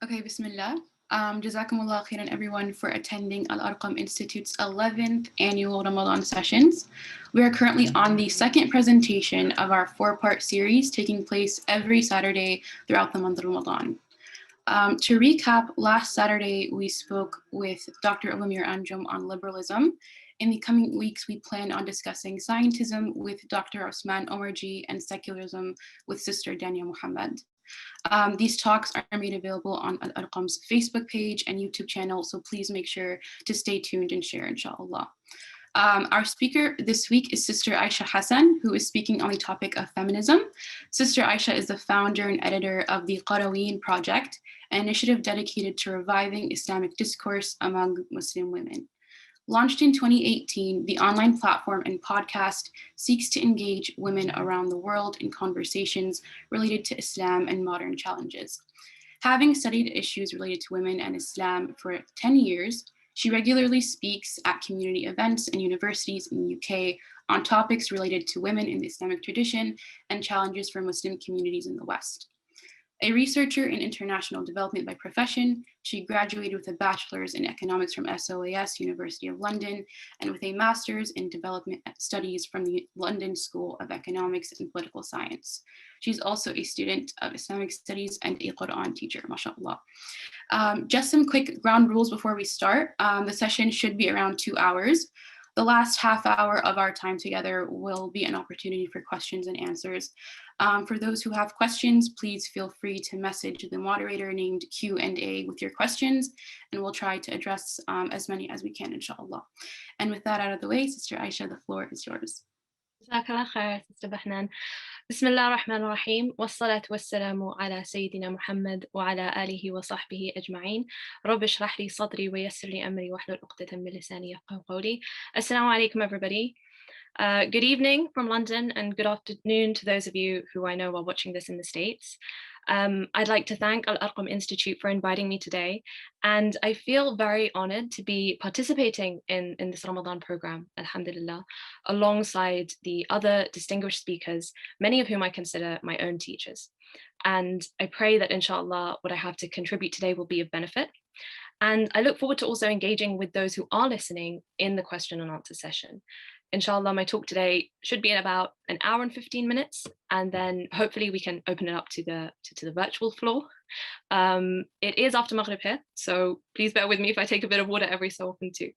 Okay, Bismillah. Jazakumullah khairan everyone for attending Al-Arqam Institute's 11th annual Ramadan sessions. We are currently on the second presentation of our four-part series taking place every Saturday throughout the month of Ramadan. To recap, last Saturday we spoke with Dr. Olamir Anjum on liberalism. In the coming weeks, we plan on discussing scientism with Dr. Osman Omarji and secularism with Sister Dania Muhammad. These talks are made available on Al-Arqam's Facebook page and YouTube channel, so please make sure to stay tuned and share, inshallah. Our speaker this week is Sister Aisha Hasan, who is speaking on the topic of feminism. Sister Aisha is the founder and editor of the Qaraween Project, an initiative dedicated to reviving Islamic discourse among Muslim women. Launched in 2018, the online platform and podcast seeks to engage women around the world in conversations related to Islam and modern challenges. Having studied issues related to women and Islam for 10 years, she regularly speaks at community events and universities in the UK on topics related to women in the Islamic tradition and challenges for Muslim communities in the West. A researcher in international development by profession, she graduated with a bachelor's in economics from SOAS, University of London, and with a master's in development studies from the London School of Economics and Political Science. She's also a student of Islamic studies and a Quran teacher, mashallah. Just some quick ground rules before we start. The session should be around 2 hours. The last half hour of our time together will be an opportunity for questions and answers. For those who have questions, please feel free to message the moderator named Q&A with your questions, and we'll try to address as many as we can, inshallah. And with that out of the way, Sister Aisha, the floor is yours. جزاك الله خير سيستر بحنان. بسم الله الرحمن الرحيم والصلاة والسلام على سيدنا محمد وعلى آله وصحبه أجمعين. رب اشرح لي صدري ويسر لي أمري واحلل عقدة من لساني يفقهوا قولي. Assalamu alaikum everybody. Good evening from London and good afternoon to those of you who I know are watching this in the States. I'd like to thank Al-Arqam Institute for inviting me today, and I feel very honored to be participating in this Ramadan program, alhamdulillah, alongside the other distinguished speakers, many of whom I consider my own teachers. And I pray that inshallah what I have to contribute today will be of benefit. And I look forward to also engaging with those who are listening in the question and answer session. Inshallah, my talk today should be in about an hour and 15 minutes, and then hopefully we can open it up to the virtual floor. It is after Maghrib here, so please bear with me if I take a bit of water every so often too.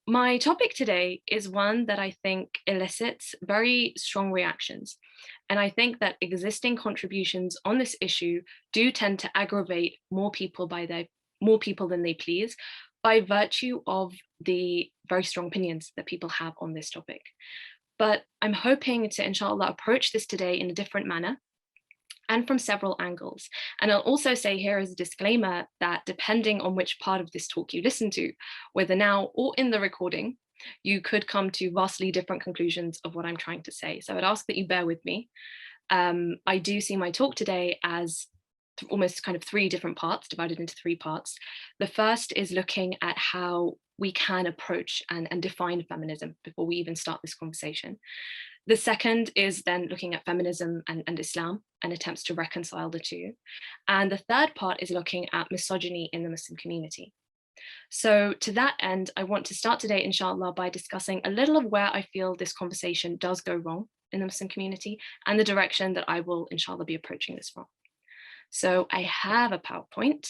My topic today is one that I think elicits very strong reactions. And I think that existing contributions on this issue do tend to aggravate more people than they please, by virtue of the very strong opinions that people have on this topic. But I'm hoping to, inshallah, approach this today in a different manner and from several angles. And I'll also say here as a disclaimer that depending on which part of this talk you listen to, whether now or in the recording, you could come to vastly different conclusions of what I'm trying to say. So I'd ask that you bear with me. I do see my talk today as almost kind of three different parts, divided into three parts. The first is looking at how we can approach and define feminism before we even start this conversation. The second is then looking at feminism and Islam and attempts to reconcile the two. And the third part is looking at misogyny in the Muslim community. So to that end, I want to start today, inshallah, by discussing a little of where I feel this conversation does go wrong in the Muslim community and the direction that I will, inshallah, be approaching this from. So I have a PowerPoint,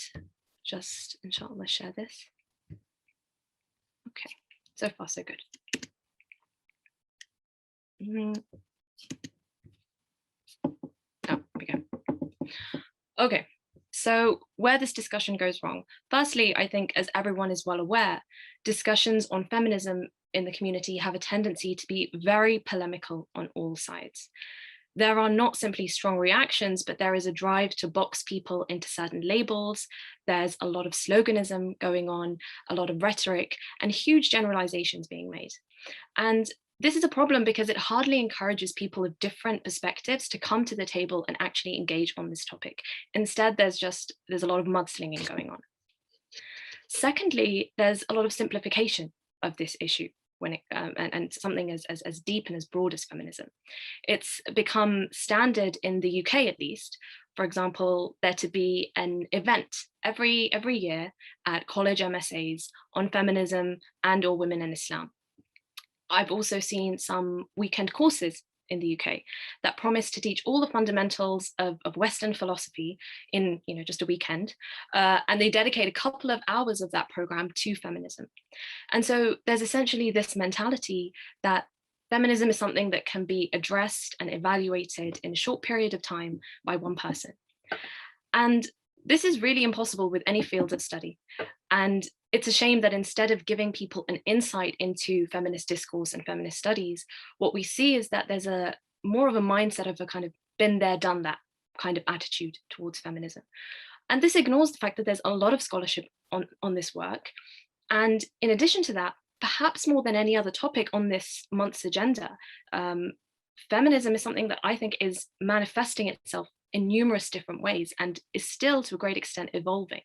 just inshallah share this. Okay, so far so good. Oh, we go. Okay, so where this discussion goes wrong. Firstly, I think as everyone is well aware, discussions on feminism in the community have a tendency to be very polemical on all sides. There are not simply strong reactions, but there is a drive to box people into certain labels. There's a lot of sloganism going on, a lot of rhetoric, and huge generalizations being made. And this is a problem because it hardly encourages people of different perspectives to come to the table and actually engage on this topic. Instead, there's a lot of mudslinging going on. Secondly, there's a lot of simplification of this issue. and something as deep and as broad as feminism. It's become standard in the UK, at least, for example, there to be an event every year at college MSAs on feminism and or women in Islam. I've also seen some weekend courses in the UK that promise to teach all the fundamentals of Western philosophy in just a weekend, and they dedicate a couple of hours of that program to feminism. And so there's essentially this mentality that feminism is something that can be addressed and evaluated in a short period of time by one person. And this is really impossible with any field of study. And it's a shame that instead of giving people an insight into feminist discourse and feminist studies, what we see is that there's a more of a mindset of a kind of been there, done that kind of attitude towards feminism. And this ignores the fact that there's a lot of scholarship on this work. And in addition to that, perhaps more than any other topic on this month's agenda, feminism is something that I think is manifesting itself in numerous different ways and is still to a great extent evolving.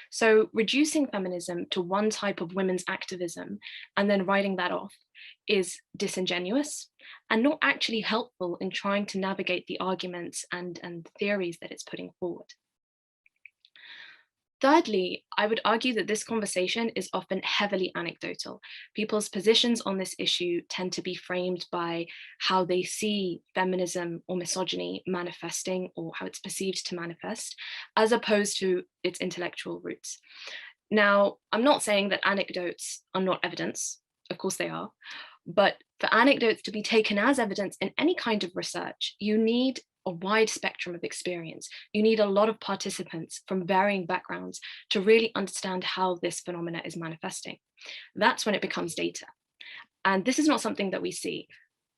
So reducing feminism to one type of women's activism and then writing that off is disingenuous and not actually helpful in trying to navigate the arguments and theories that it's putting forward. Thirdly, I would argue that this conversation is often heavily anecdotal. People's positions on this issue tend to be framed by how they see feminism or misogyny manifesting or how it's perceived to manifest, as opposed to its intellectual roots. Now, I'm not saying that anecdotes are not evidence, of course they are, but for anecdotes to be taken as evidence in any kind of research, you need a wide spectrum of experience. You need a lot of participants from varying backgrounds to really understand how this phenomena is manifesting. That's when it becomes data. And this is not something that we see.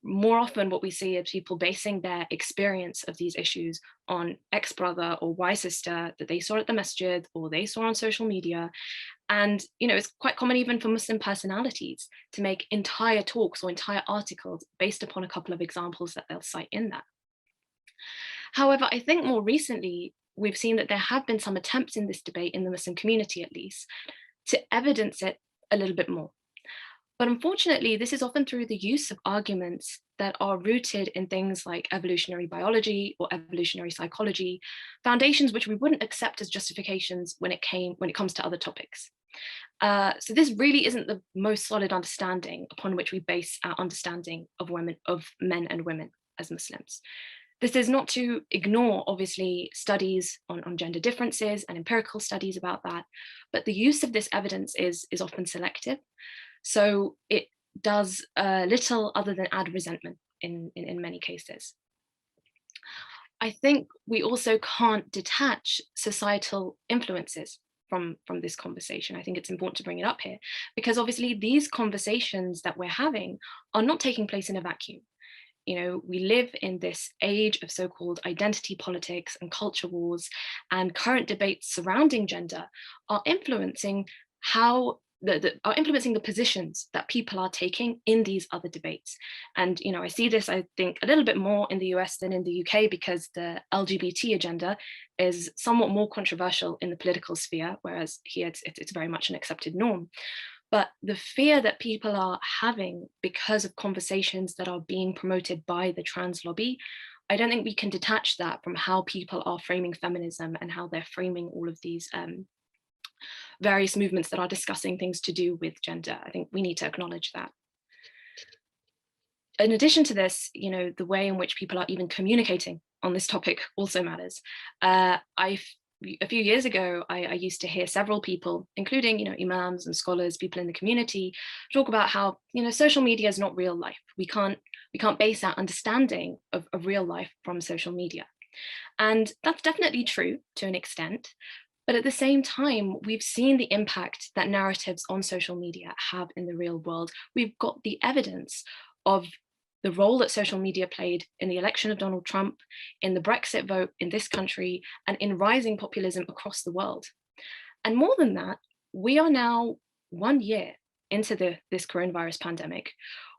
More often what we see is people basing their experience of these issues on X brother or Y sister that they saw at the masjid or they saw on social media. And it's quite common even for Muslim personalities to make entire talks or entire articles based upon a couple of examples that they'll cite in that. However, I think more recently, we've seen that there have been some attempts in this debate, in the Muslim community at least, to evidence it a little bit more. But unfortunately, this is often through the use of arguments that are rooted in things like evolutionary biology or evolutionary psychology, foundations which we wouldn't accept as justifications when it comes to other topics. So this really isn't the most solid understanding upon which we base our understanding of men and women as Muslims. This is not to ignore, obviously, studies on gender differences and empirical studies about that, but the use of this evidence is often selective. So it does little other than add resentment in many cases. I think we also can't detach societal influences from this conversation. I think it's important to bring it up here, because obviously these conversations that we're having are not taking place in a vacuum. We live in this age of so-called identity politics and culture wars, and current debates surrounding gender are influencing the positions that people are taking in these other debates. And I see this, I think, a little bit more in the US than in the UK, because the LGBT agenda is somewhat more controversial in the political sphere, whereas here it's very much an accepted norm. But the fear that people are having because of conversations that are being promoted by the trans lobby, I don't think we can detach that from how people are framing feminism and how they're framing all of these various movements that are discussing things to do with gender. I think we need to acknowledge that. In addition to this, the way in which people are even communicating on this topic also matters. A few years ago, I used to hear several people, including imams and scholars, people in the community, talk about how social media is not real life. We can't base our understanding of real life from social media, and that's definitely true to an extent. But at the same time, we've seen the impact that narratives on social media have in the real world. We've got the evidence of the role that social media played in the election of Donald Trump, in the Brexit vote in this country, and in rising populism across the world. And more than that, we are now 1 year into this coronavirus pandemic,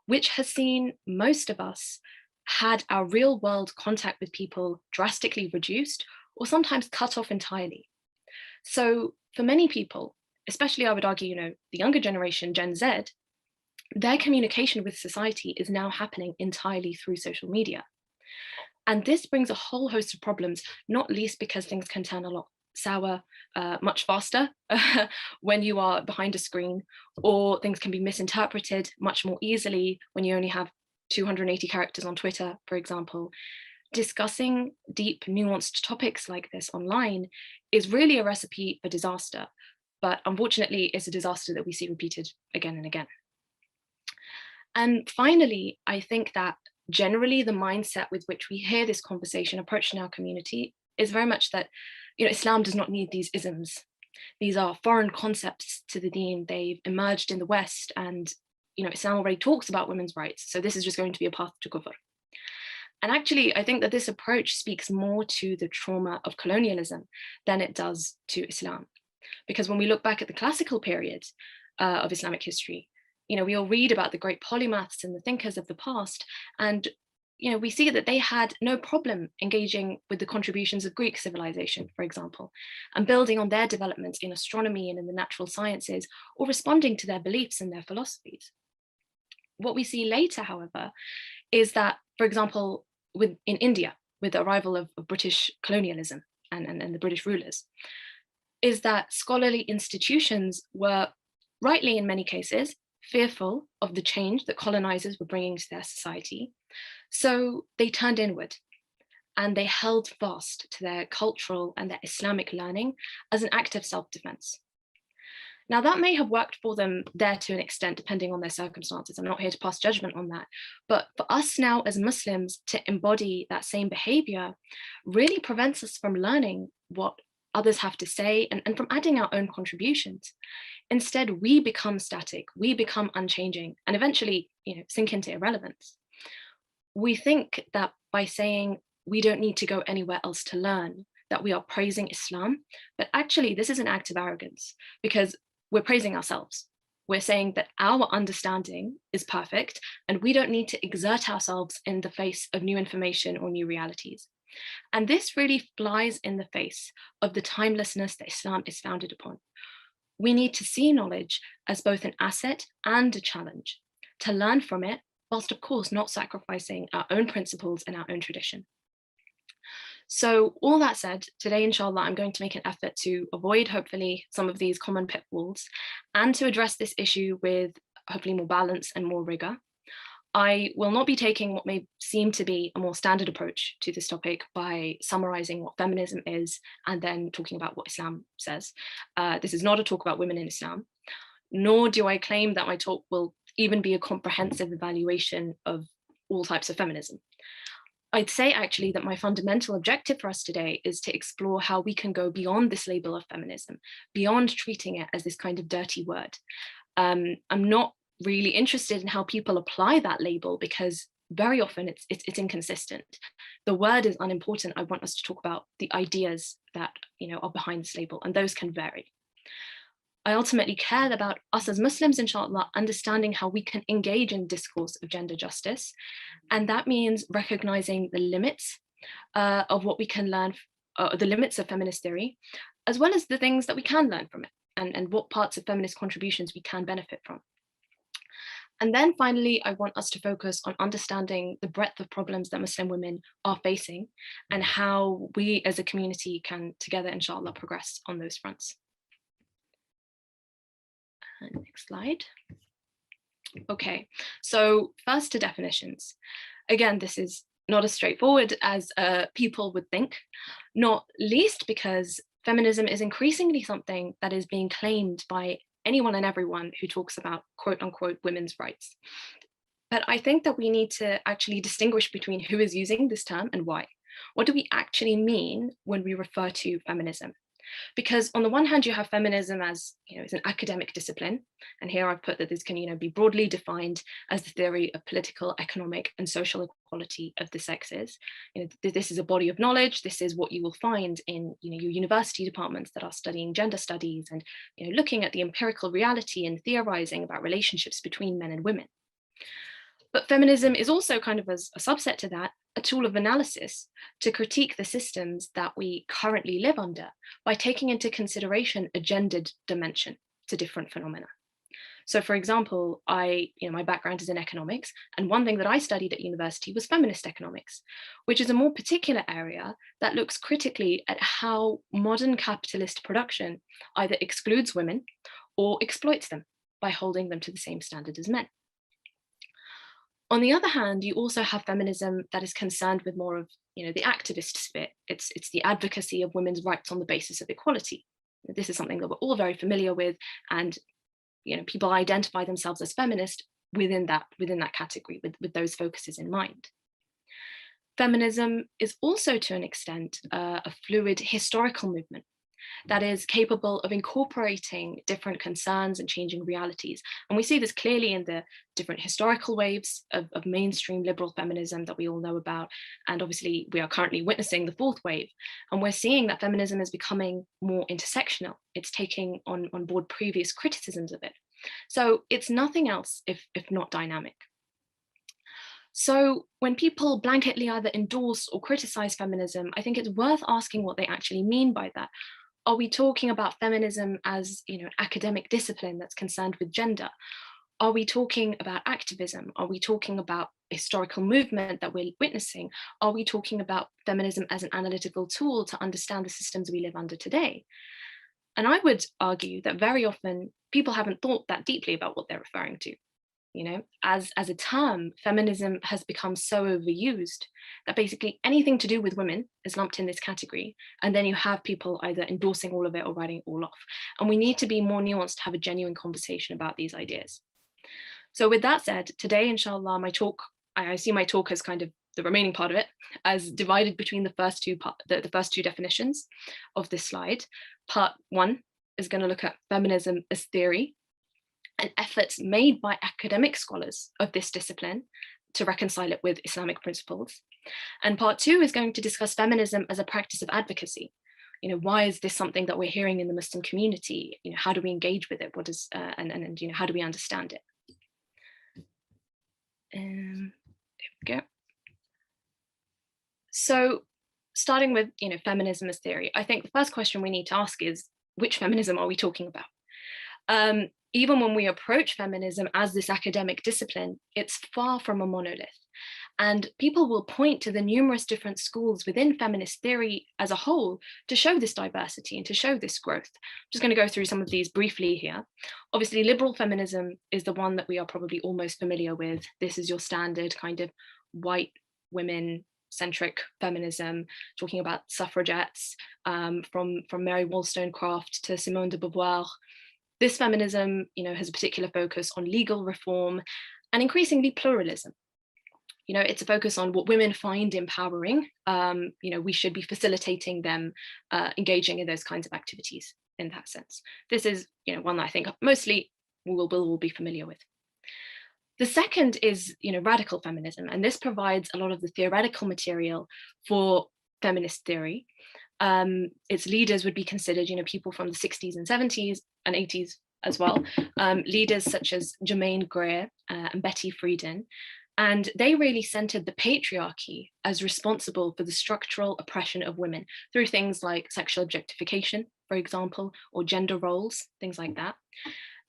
which has seen most of us had our real world contact with people drastically reduced or sometimes cut off entirely. So for many people, especially I would argue, the younger generation, Gen Z, their communication with society is now happening entirely through social media. And this brings a whole host of problems, not least because things can turn a lot sour much faster when you are behind a screen, or things can be misinterpreted much more easily when you only have 280 characters on Twitter, for example. Discussing deep, nuanced topics like this online is really a recipe for disaster, but unfortunately, it's a disaster that we see repeated again and again. And finally, I think that generally the mindset with which we hear this conversation approached in our community is very much that, Islam does not need these isms. These are foreign concepts to the deen. They've emerged in the West, and Islam already talks about women's rights. So this is just going to be a path to kufr. And actually, I think that this approach speaks more to the trauma of colonialism than it does to Islam. Because when we look back at the classical period of Islamic history, we all read about the great polymaths and the thinkers of the past, and we see that they had no problem engaging with the contributions of Greek civilization, for example, and building on their developments in astronomy and in the natural sciences, or responding to their beliefs and their philosophies. What we see later, however, is that, for example, in India, with the arrival of British colonialism and the British rulers, is that scholarly institutions were, rightly in many cases, fearful of the change that colonizers were bringing to their society. So they turned inward and they held fast to their cultural and their Islamic learning as an act of self-defense. Now, that may have worked for them there to an extent, depending on their circumstances. I'm not here to pass judgment on that. But for us now as Muslims to embody that same behavior really prevents us from learning what others have to say and from adding our own contributions. Instead, we become static, we become unchanging, and eventually, sink into irrelevance. We think that by saying we don't need to go anywhere else to learn, that we are praising Islam, but actually this is an act of arrogance, because we're praising ourselves. We're saying that our understanding is perfect and we don't need to exert ourselves in the face of new information or new realities. And this really flies in the face of the timelessness that Islam is founded upon. We need to see knowledge as both an asset and a challenge, to learn from it, whilst of course not sacrificing our own principles and our own tradition. So all that said, today, inshallah, I'm going to make an effort to avoid, hopefully, some of these common pitfalls and to address this issue with hopefully more balance and more rigor. I will not be taking what may seem to be a more standard approach to this topic by summarizing what feminism is and then talking about what Islam says. This is not a talk about women in Islam, nor do I claim that my talk will even be a comprehensive evaluation of all types of feminism. I'd say actually that my fundamental objective for us today is to explore how we can go beyond this label of feminism, beyond treating it as this kind of dirty word. I'm not really interested in how people apply that label because very often it's inconsistent. The word is unimportant. I want us to talk about the ideas that are behind this label, and those can vary. I ultimately care about us as Muslims, inshallah, understanding how we can engage in discourse of gender justice. And that means recognizing the limits of what we can learn, the limits of feminist theory, as well as the things that we can learn from it and what parts of feminist contributions we can benefit from. And then finally, I want us to focus on understanding the breadth of problems that Muslim women are facing and how we as a community can together, inshallah, progress on those fronts. Next slide. Okay, so first to definitions. Again, this is not as straightforward as people would think, not least because feminism is increasingly something that is being claimed by anyone and everyone who talks about quote unquote women's rights. But I think that we need to actually distinguish between who is using this term and why. What do we actually mean when we refer to feminism? Because on the one hand, you have feminism as, it's an academic discipline. And here I've put that this can, be broadly defined as the theory of political, economic, and social equality of the sexes. This is a body of knowledge. This is what you will find in, your university departments that are studying gender studies and, looking at the empirical reality and theorizing about relationships between men and women. But feminism is also kind of as a subset to that, a tool of analysis to critique the systems that we currently live under by taking into consideration a gendered dimension to different phenomena. So for example, my background is in economics, and one thing that I studied at university was feminist economics, which is a more particular area that looks critically at how modern capitalist production either excludes women or exploits them by holding them to the same standard as men. On the other hand, you also have feminism that is concerned with more of the activist sphere. It's the advocacy of women's rights on the basis of equality. This is something that we're all very familiar with, and people identify themselves as feminist within that category with those focuses in mind. Feminism is also, to an extent, a fluid historical movement that is capable of incorporating different concerns and changing realities. And we see this clearly in the different historical waves of mainstream liberal feminism that we all know about. And obviously, we are currently witnessing the fourth wave. And we're seeing that feminism is becoming more intersectional. It's taking on board previous criticisms of it. So it's nothing else if not dynamic. So when people blanketly either endorse or criticize feminism, I think it's worth asking what they actually mean by that. Are we talking about feminism as an academic discipline that's concerned with gender? Are we talking about activism? Are we talking about historical movement that we're witnessing? Are we talking about feminism as an analytical tool to understand the systems we live under today? And I would argue that very often people haven't thought that deeply about what they're referring to. As a term, feminism has become so overused that basically anything to do with women is lumped in this category. And then you have people either endorsing all of it or writing it all off. And we need to be more nuanced to have a genuine conversation about these ideas. So with that said, today, inshallah, I see my talk as kind of the remaining part of it as divided between the first two definitions of this slide. Part one is going to look at feminism as theory and efforts made by academic scholars of this discipline to reconcile it with Islamic principles. And part two is going to discuss feminism as a practice of advocacy. Why is this something that we're hearing in the Muslim community? How do we engage with it? What is and how do we understand it? There we go. So starting with feminism as theory, I think the first question we need to ask is, which feminism are we talking about? Even when we approach feminism as this academic discipline, it's far from a monolith. And people will point to the numerous different schools within feminist theory as a whole to show this diversity and to show this growth. I'm just going to go through some of these briefly here. Obviously, liberal feminism is the one that we are probably all most familiar with. This is your standard kind of white women centric feminism, talking about suffragettes, from Mary Wollstonecraft to Simone de Beauvoir. This feminism, has a particular focus on legal reform and increasingly pluralism. It's a focus on what women find empowering. We should be facilitating them engaging in those kinds of activities in that sense. This is, one that I think mostly we'll all be familiar with. The second is, radical feminism, and this provides a lot of the theoretical material for feminist theory. Its leaders would be considered, people from the 60s and 70s and 80s as well, leaders such as Germaine Greer and Betty Friedan. And they really centered the patriarchy as responsible for the structural oppression of women through things like sexual objectification, for example, or gender roles, things like that.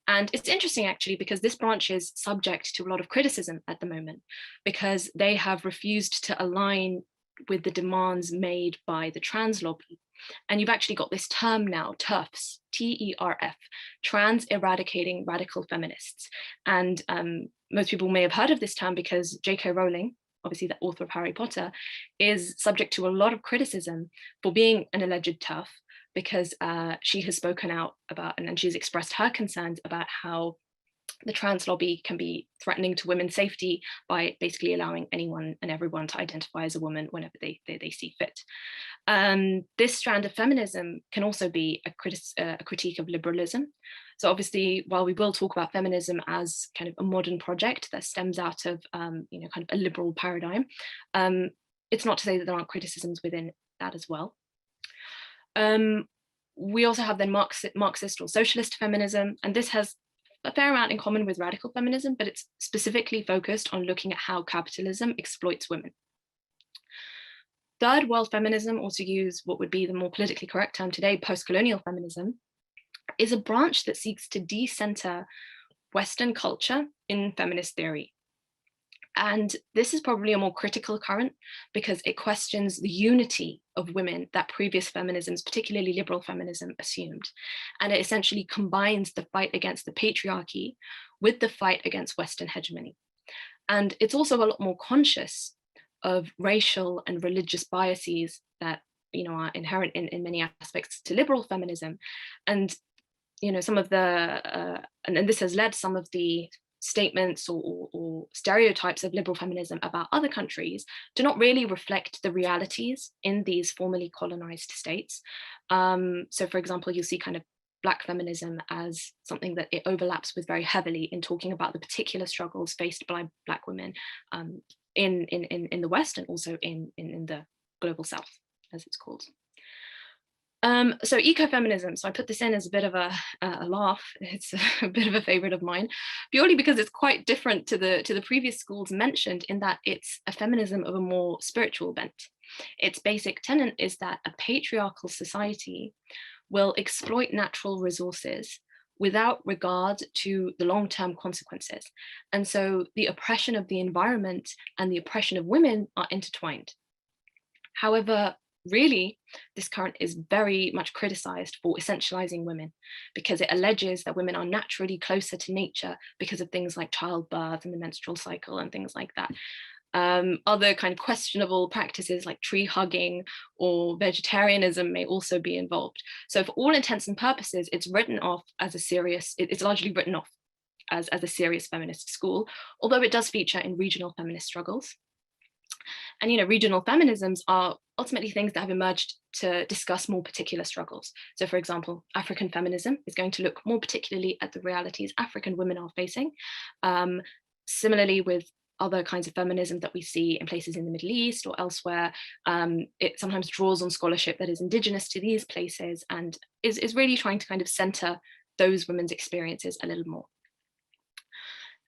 And it's interesting, actually, because this branch is subject to a lot of criticism at the moment, because they have refused to align with the demands made by the trans lobby. And you've actually got this term now, TERFs, T-E-R-F, trans eradicating radical feminists. And most people may have heard of this term because J.K. Rowling, obviously the author of Harry Potter, is subject to a lot of criticism for being an alleged TERF, because she has spoken out about and she's expressed her concerns about how the trans lobby can be threatening to women's safety by basically allowing anyone and everyone to identify as a woman whenever they see fit. This strand of feminism can also be a critique of liberalism. So obviously, while we will talk about feminism as kind of a modern project that stems out of kind of a liberal paradigm, it's not to say that there aren't criticisms within that as well. We also have then Marxist or socialist feminism, and this has a fair amount in common with radical feminism, but it's specifically focused on looking at how capitalism exploits women. Third world feminism, or to use what would be the more politically correct term today, post-colonial feminism, is a branch that seeks to decenter Western culture in feminist theory. And this is probably a more critical current because it questions the unity of women that previous feminisms, particularly liberal feminism, assumed. And it essentially combines the fight against the patriarchy with the fight against Western hegemony. And it's also a lot more conscious of racial and religious biases that are inherent in many aspects to liberal feminism. And some of the and this has led some of the statements or stereotypes of liberal feminism about other countries do not really reflect the realities in these formerly colonized states. So for example, you'll see kind of Black feminism as something that it overlaps with very heavily in talking about the particular struggles faced by Black women in the West and also in the global South, as it's called. So ecofeminism, so I put this in as a bit of a laugh. It's a bit of a favorite of mine, purely because it's quite different to the previous schools mentioned in that it's a feminism of a more spiritual bent. Its basic tenet is that a patriarchal society will exploit natural resources without regard to the long-term consequences. And so the oppression of the environment and the oppression of women are intertwined. However, really, this current is very much criticized for essentializing women because it alleges that women are naturally closer to nature because of things like childbirth and the menstrual cycle and things like that. Other kind of questionable practices like tree hugging or vegetarianism may also be involved. So for all intents and purposes, it's written off as it's largely written off as a serious feminist school, although it does feature in regional feminist struggles. And regional feminisms are ultimately things that have emerged to discuss more particular struggles. So for example, African feminism is going to look more particularly at the realities African women are facing. Similarly with other kinds of feminism that we see in places in the Middle East or elsewhere, it sometimes draws on scholarship that is indigenous to these places and is really trying to kind of center those women's experiences a little more.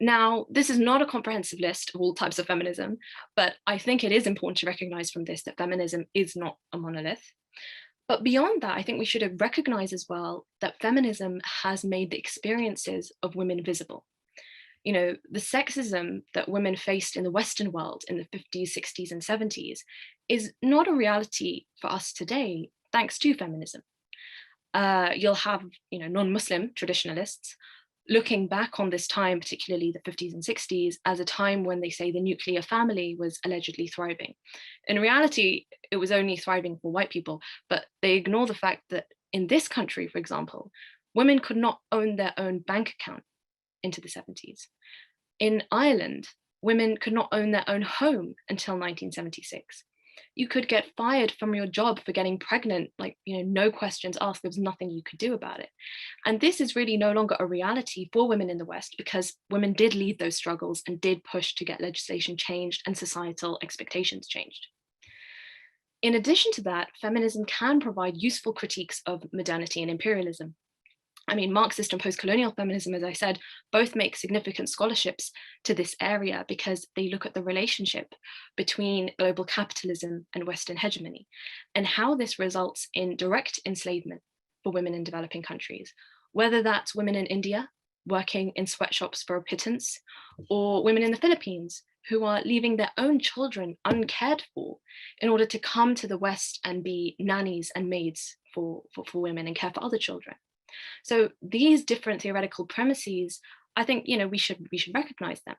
Now, this is not a comprehensive list of all types of feminism, but I think it is important to recognize from this that feminism is not a monolith. But beyond that, I think we should recognize as well that feminism has made the experiences of women visible. The sexism that women faced in the Western world in the 50s, 60s, and 70s is not a reality for us today, thanks to feminism. You'll have, non-Muslim traditionalists looking back on this time, particularly the 50s and 60s, as a time when they say the nuclear family was allegedly thriving. In reality, it was only thriving for white people, but they ignore the fact that in this country, for example, women could not own their own bank account into the 70s. In Ireland, women could not own their own home until 1976. You could get fired from your job for getting pregnant, no questions asked, there was nothing you could do about it. And this is really no longer a reality for women in the West because women did lead those struggles and did push to get legislation changed and societal expectations changed. In addition to that, feminism can provide useful critiques of modernity and imperialism. Marxist and post-colonial feminism, as I said, both make significant scholarships to this area because they look at the relationship between global capitalism and Western hegemony and how this results in direct enslavement for women in developing countries, whether that's women in India working in sweatshops for a pittance, or women in the Philippines who are leaving their own children uncared for in order to come to the West and be nannies and maids for women and care for other children. So these different theoretical premises, I think, we should recognize them.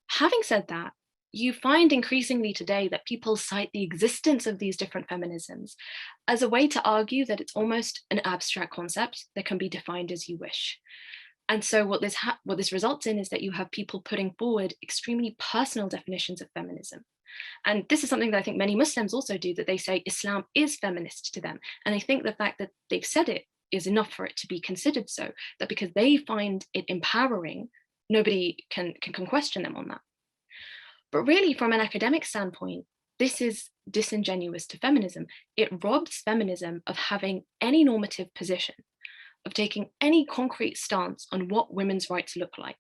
Having said that, you find increasingly today that people cite the existence of these different feminisms as a way to argue that it's almost an abstract concept that can be defined as you wish. And so what this results in is that you have people putting forward extremely personal definitions of feminism. And this is something that I think many Muslims also do, that they say Islam is feminist to them. And I think the fact that they've said it is enough for it to be considered so, that because they find it empowering, nobody can question them on that. But really, from an academic standpoint, this is disingenuous to feminism. It robs feminism of having any normative position, of taking any concrete stance on what women's rights look like.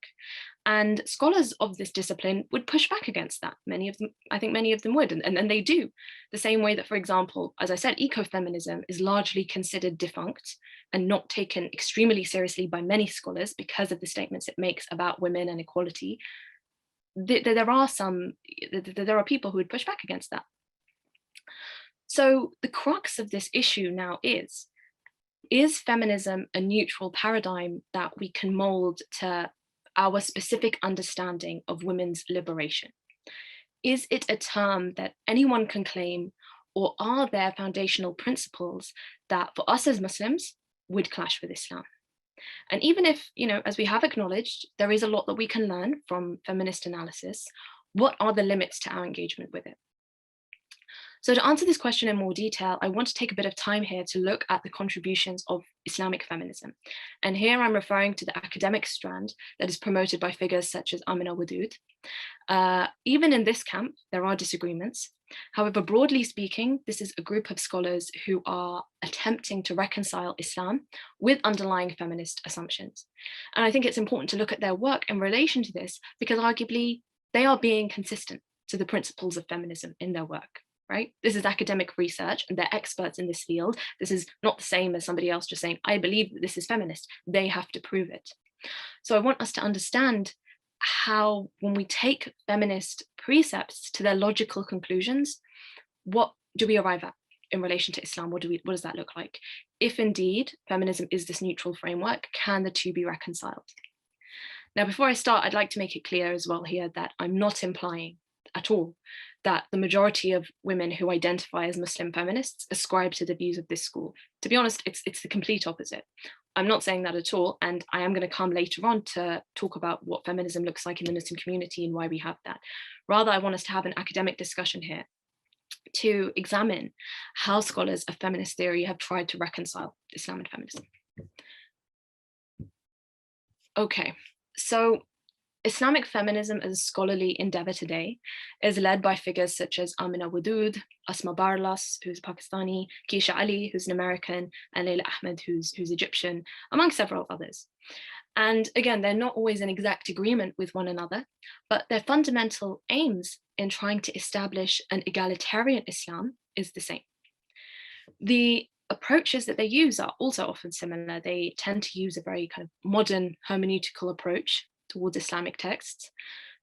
And scholars of this discipline would push back against that. Many of them, I think many of them would, and they do. The same way that, for example, as I said, ecofeminism is largely considered defunct and not taken extremely seriously by many scholars because of the statements it makes about women and equality. There are people who would push back against that. So the crux of this issue now is feminism a neutral paradigm that we can mold to our specific understanding of women's liberation? Is it a term that anyone can claim, or are there foundational principles that for us as Muslims would clash with Islam? And even if, as we have acknowledged, there is a lot that we can learn from feminist analysis, what are the limits to our engagement with it? So to answer this question in more detail, I want to take a bit of time here to look at the contributions of Islamic feminism. And here I'm referring to the academic strand that is promoted by figures such as Amina Wadud. Even in this camp, there are disagreements. However, broadly speaking, this is a group of scholars who are attempting to reconcile Islam with underlying feminist assumptions. And I think it's important to look at their work in relation to this because arguably they are being consistent to the principles of feminism in their work. Right? This is academic research and they're experts in this field. This is not the same as somebody else just saying, I believe that this is feminist. They have to prove it. So I want us to understand how, when we take feminist precepts to their logical conclusions, what do we arrive at in relation to Islam? What does that look like? If indeed feminism is this neutral framework, can the two be reconciled? Now, before I start, I'd like to make it clear as well here that I'm not implying at all that the majority of women who identify as Muslim feminists ascribe to the views of this school. To be honest, it's the complete opposite. I'm not saying that at all, and I am going to come later on to talk about what feminism looks like in the Muslim community and why we have that. Rather, I want us to have an academic discussion here to examine how scholars of feminist theory have tried to reconcile Islam and feminism. Okay, so Islamic feminism as a scholarly endeavor today is led by figures such as Amina Wadud, Asma Barlas, who's Pakistani, Keisha Ali, who's an American, and Leila Ahmed, who's Egyptian, among several others. And again, they're not always in exact agreement with one another, but their fundamental aims in trying to establish an egalitarian Islam is the same. The approaches that they use are also often similar. They tend to use a very kind of modern hermeneutical approach towards Islamic texts.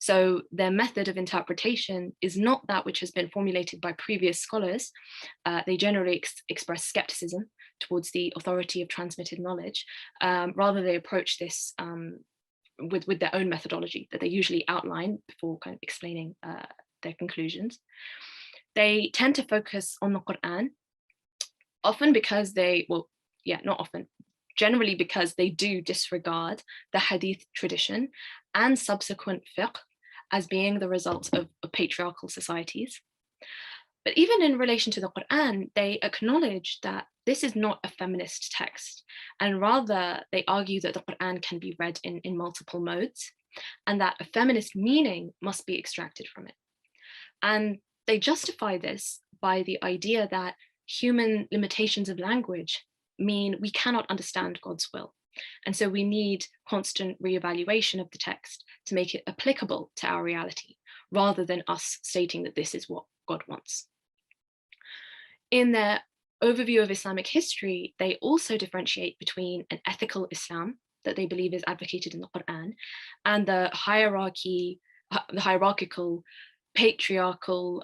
So their method of interpretation is not that which has been formulated by previous scholars. They generally express skepticism towards the authority of transmitted knowledge. Rather, they approach this with their own methodology that they usually outline before kind of explaining their conclusions. They tend to focus on the Quran, often because generally because they do disregard the hadith tradition and subsequent fiqh as being the result of patriarchal societies. But even in relation to the Quran, they acknowledge that this is not a feminist text, and rather they argue that the Quran can be read in multiple modes, and that a feminist meaning must be extracted from it. And they justify this by the idea that human limitations of language mean we cannot understand God's will. And so we need constant reevaluation of the text to make it applicable to our reality, rather than us stating that this is what God wants. In their overview of Islamic history, they also differentiate between an ethical Islam that they believe is advocated in the Quran and the hierarchical, patriarchal,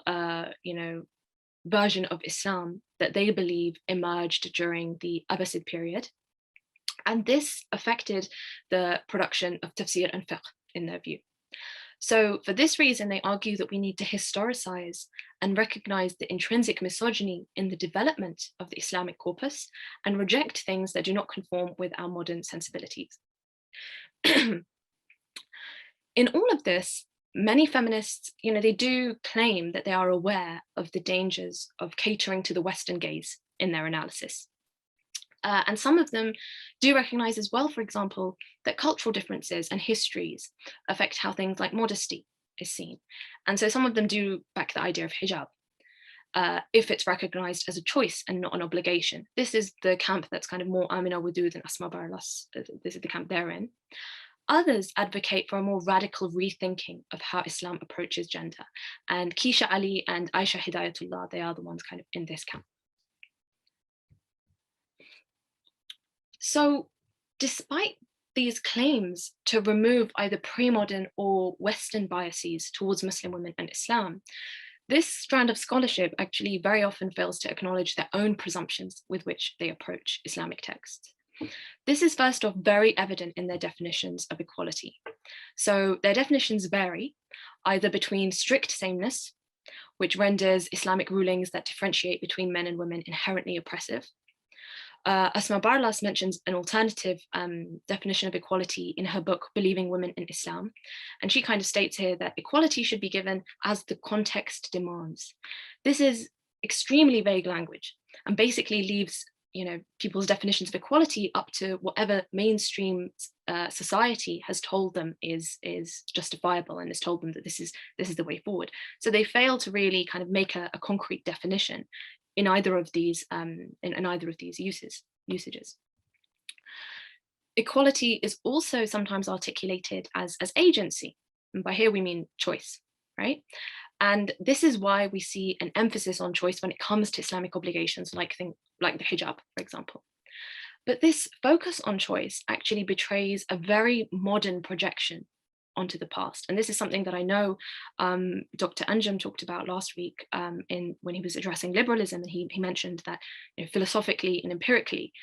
version of Islam that they believe emerged during the Abbasid period. And this affected the production of tafsir and fiqh in their view. So for this reason, they argue that we need to historicize and recognize the intrinsic misogyny in the development of the Islamic corpus and reject things that do not conform with our modern sensibilities. In all of this, many feminists, they do claim that they are aware of the dangers of catering to the Western gaze in their analysis. And some of them do recognize as well, for example, that cultural differences and histories affect how things like modesty is seen. And so some of them do back the idea of hijab, if it's recognized as a choice and not an obligation. This is the camp that's kind of more Amina Wadud and Asma Barlas. This is the camp they're in. Others advocate for a more radical rethinking of how Islam approaches gender. And Keisha Ali and Aisha Hidayatullah, they are the ones kind of in this camp. So despite these claims to remove either pre-modern or Western biases towards Muslim women and Islam, this strand of scholarship actually very often fails to acknowledge their own presumptions with which they approach Islamic texts. This is first off very evident in their definitions of equality. So their definitions vary either between strict sameness, which renders Islamic rulings that differentiate between men and women inherently oppressive. Asma Barlas mentions an alternative definition of equality in her book, Believing Women in Islam. And she kind of states here that equality should be given as the context demands. This is extremely vague language and basically leaves people's definitions of equality up to whatever mainstream society has told them is justifiable and has told them that this is the way forward. So they fail to really kind of make a concrete definition in either of these usages. Equality is also sometimes articulated as agency, and by here we mean choice, right? And this is why we see an emphasis on choice when it comes to Islamic obligations like the hijab, for example. But this focus on choice actually betrays a very modern projection onto the past. And this is something that I know Dr. Anjum talked about last week when he was addressing liberalism, and he mentioned that philosophically and empirically,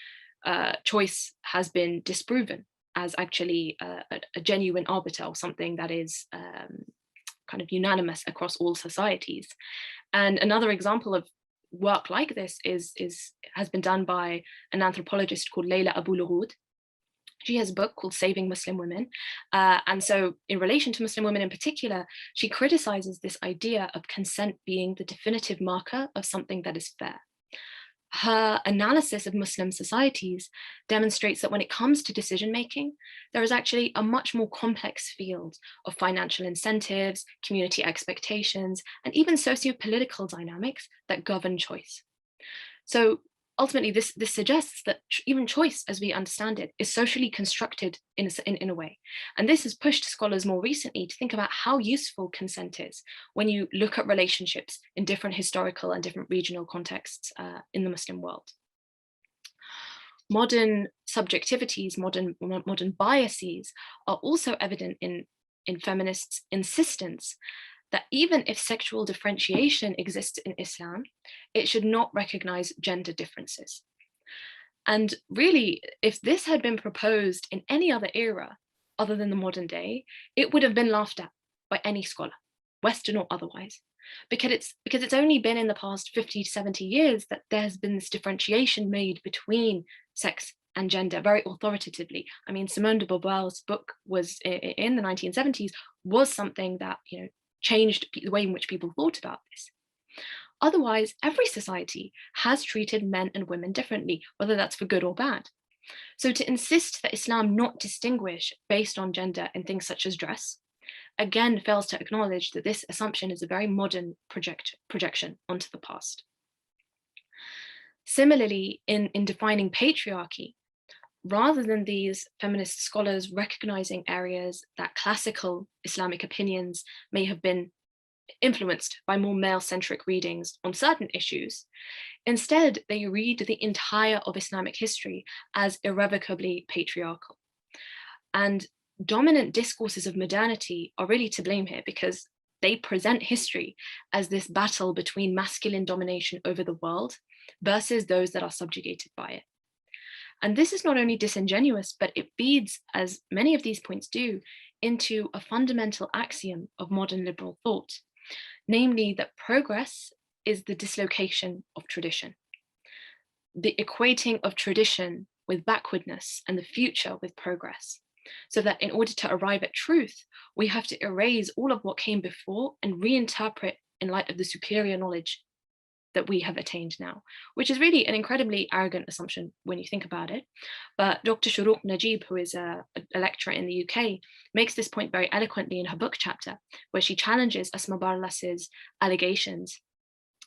choice has been disproven as actually a genuine arbiter, or something that is kind of unanimous across all societies. And another example of work like this has been done by an anthropologist called Leila Abu Lughud. She has a book called Saving Muslim Women. And so in relation to Muslim women in particular, she criticizes this idea of consent being the definitive marker of something that is fair. Her analysis of Muslim societies demonstrates that when it comes to decision-making, there is actually a much more complex field of financial incentives, community expectations, and even socio-political dynamics that govern choice. So ultimately, this suggests that even choice, as we understand it, is socially constructed in a way. And this has pushed scholars more recently to think about how useful consent is when you look at relationships in different historical and different regional contexts in the Muslim world. Modern subjectivities, modern biases are also evident in feminists' insistence that even if sexual differentiation exists in Islam, it should not recognize gender differences. And really, if this had been proposed in any other era other than the modern day, it would have been laughed at by any scholar, Western or otherwise, because it's only been in the past 50 to 70 years that there's been this differentiation made between sex and gender very authoritatively. I mean, Simone de Beauvoir's book was in the 1970s was something that changed the way in which people thought about this. Otherwise, every society has treated men and women differently, whether that's for good or bad. So to insist that Islam not distinguish based on gender in things such as dress, again fails to acknowledge that this assumption is a very modern projection onto the past. Similarly, in defining patriarchy, rather than these feminist scholars recognizing areas that classical Islamic opinions may have been influenced by more male-centric readings on certain issues, instead they read the entire of Islamic history as irrevocably patriarchal. And dominant discourses of modernity are really to blame here, because they present history as this battle between masculine domination over the world versus those that are subjugated by it. And this is not only disingenuous, but it feeds, as many of these points do, into a fundamental axiom of modern liberal thought, namely that progress is the dislocation of tradition, the equating of tradition with backwardness and the future with progress, so that in order to arrive at truth, we have to erase all of what came before and reinterpret in light of the superior knowledge that we have attained now, which is really an incredibly arrogant assumption when you think about it. But Dr. Shuruq Najib, who is a lecturer in the UK, makes this point very eloquently in her book chapter, where she challenges Asma Barlas's allegations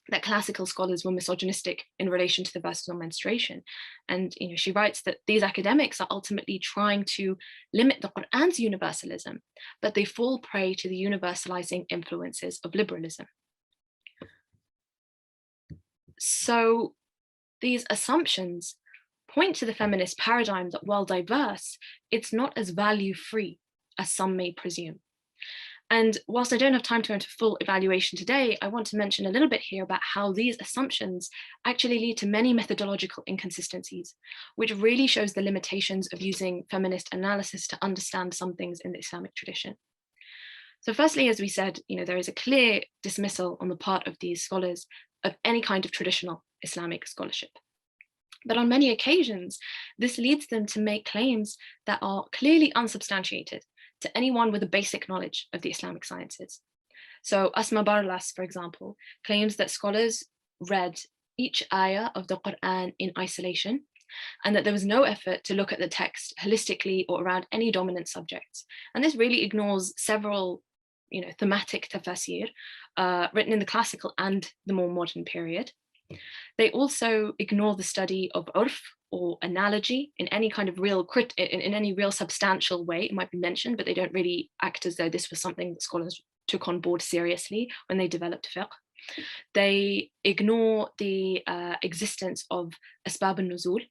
that classical scholars were misogynistic in relation to the verses on menstruation. And she writes that these academics are ultimately trying to limit the Quran's universalism, but they fall prey to the universalizing influences of liberalism. So these assumptions point to the feminist paradigm that while diverse, it's not as value-free as some may presume. And whilst I don't have time to go into full evaluation today, I want to mention a little bit here about how these assumptions actually lead to many methodological inconsistencies, which really shows the limitations of using feminist analysis to understand some things in the Islamic tradition. So firstly, as we said, there is a clear dismissal on the part of these scholars of any kind of traditional Islamic scholarship. But on many occasions, this leads them to make claims that are clearly unsubstantiated to anyone with a basic knowledge of the Islamic sciences. So Asma Barlas, for example, claims that scholars read each ayah of the Quran in isolation, and that there was no effort to look at the text holistically or around any dominant subjects. And this really ignores several thematic tafsir written in the classical and the more modern period. They also ignore the study of urf, or analogy, in any kind of in any real substantial way. It might be mentioned, but they don't really act as though this was something that scholars took on board seriously when they developed fiqh. They ignore the existence of asbab al-nuzul,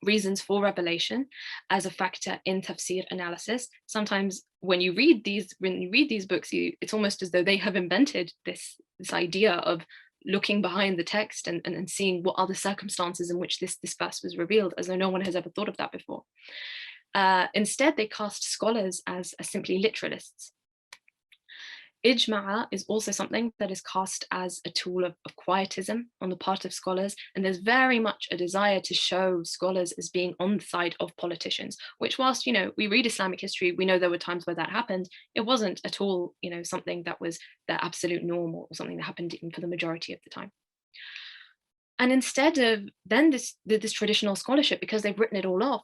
reasons for revelation, as a factor in tafsir analysis. Sometimes when you read these books, it's almost as though they have invented this idea of looking behind the text and seeing what are the circumstances in which this verse was revealed, as though no one has ever thought of that before. Instead, they cast scholars as simply literalists. Ijma'a is also something that is cast as a tool of quietism on the part of scholars, and there's very much a desire to show scholars as being on the side of politicians, which whilst, we read Islamic history, we know there were times where that happened, it wasn't at all, something that was the absolute norm or something that happened even for the majority of the time. And instead of then this traditional scholarship, because they've written it all off,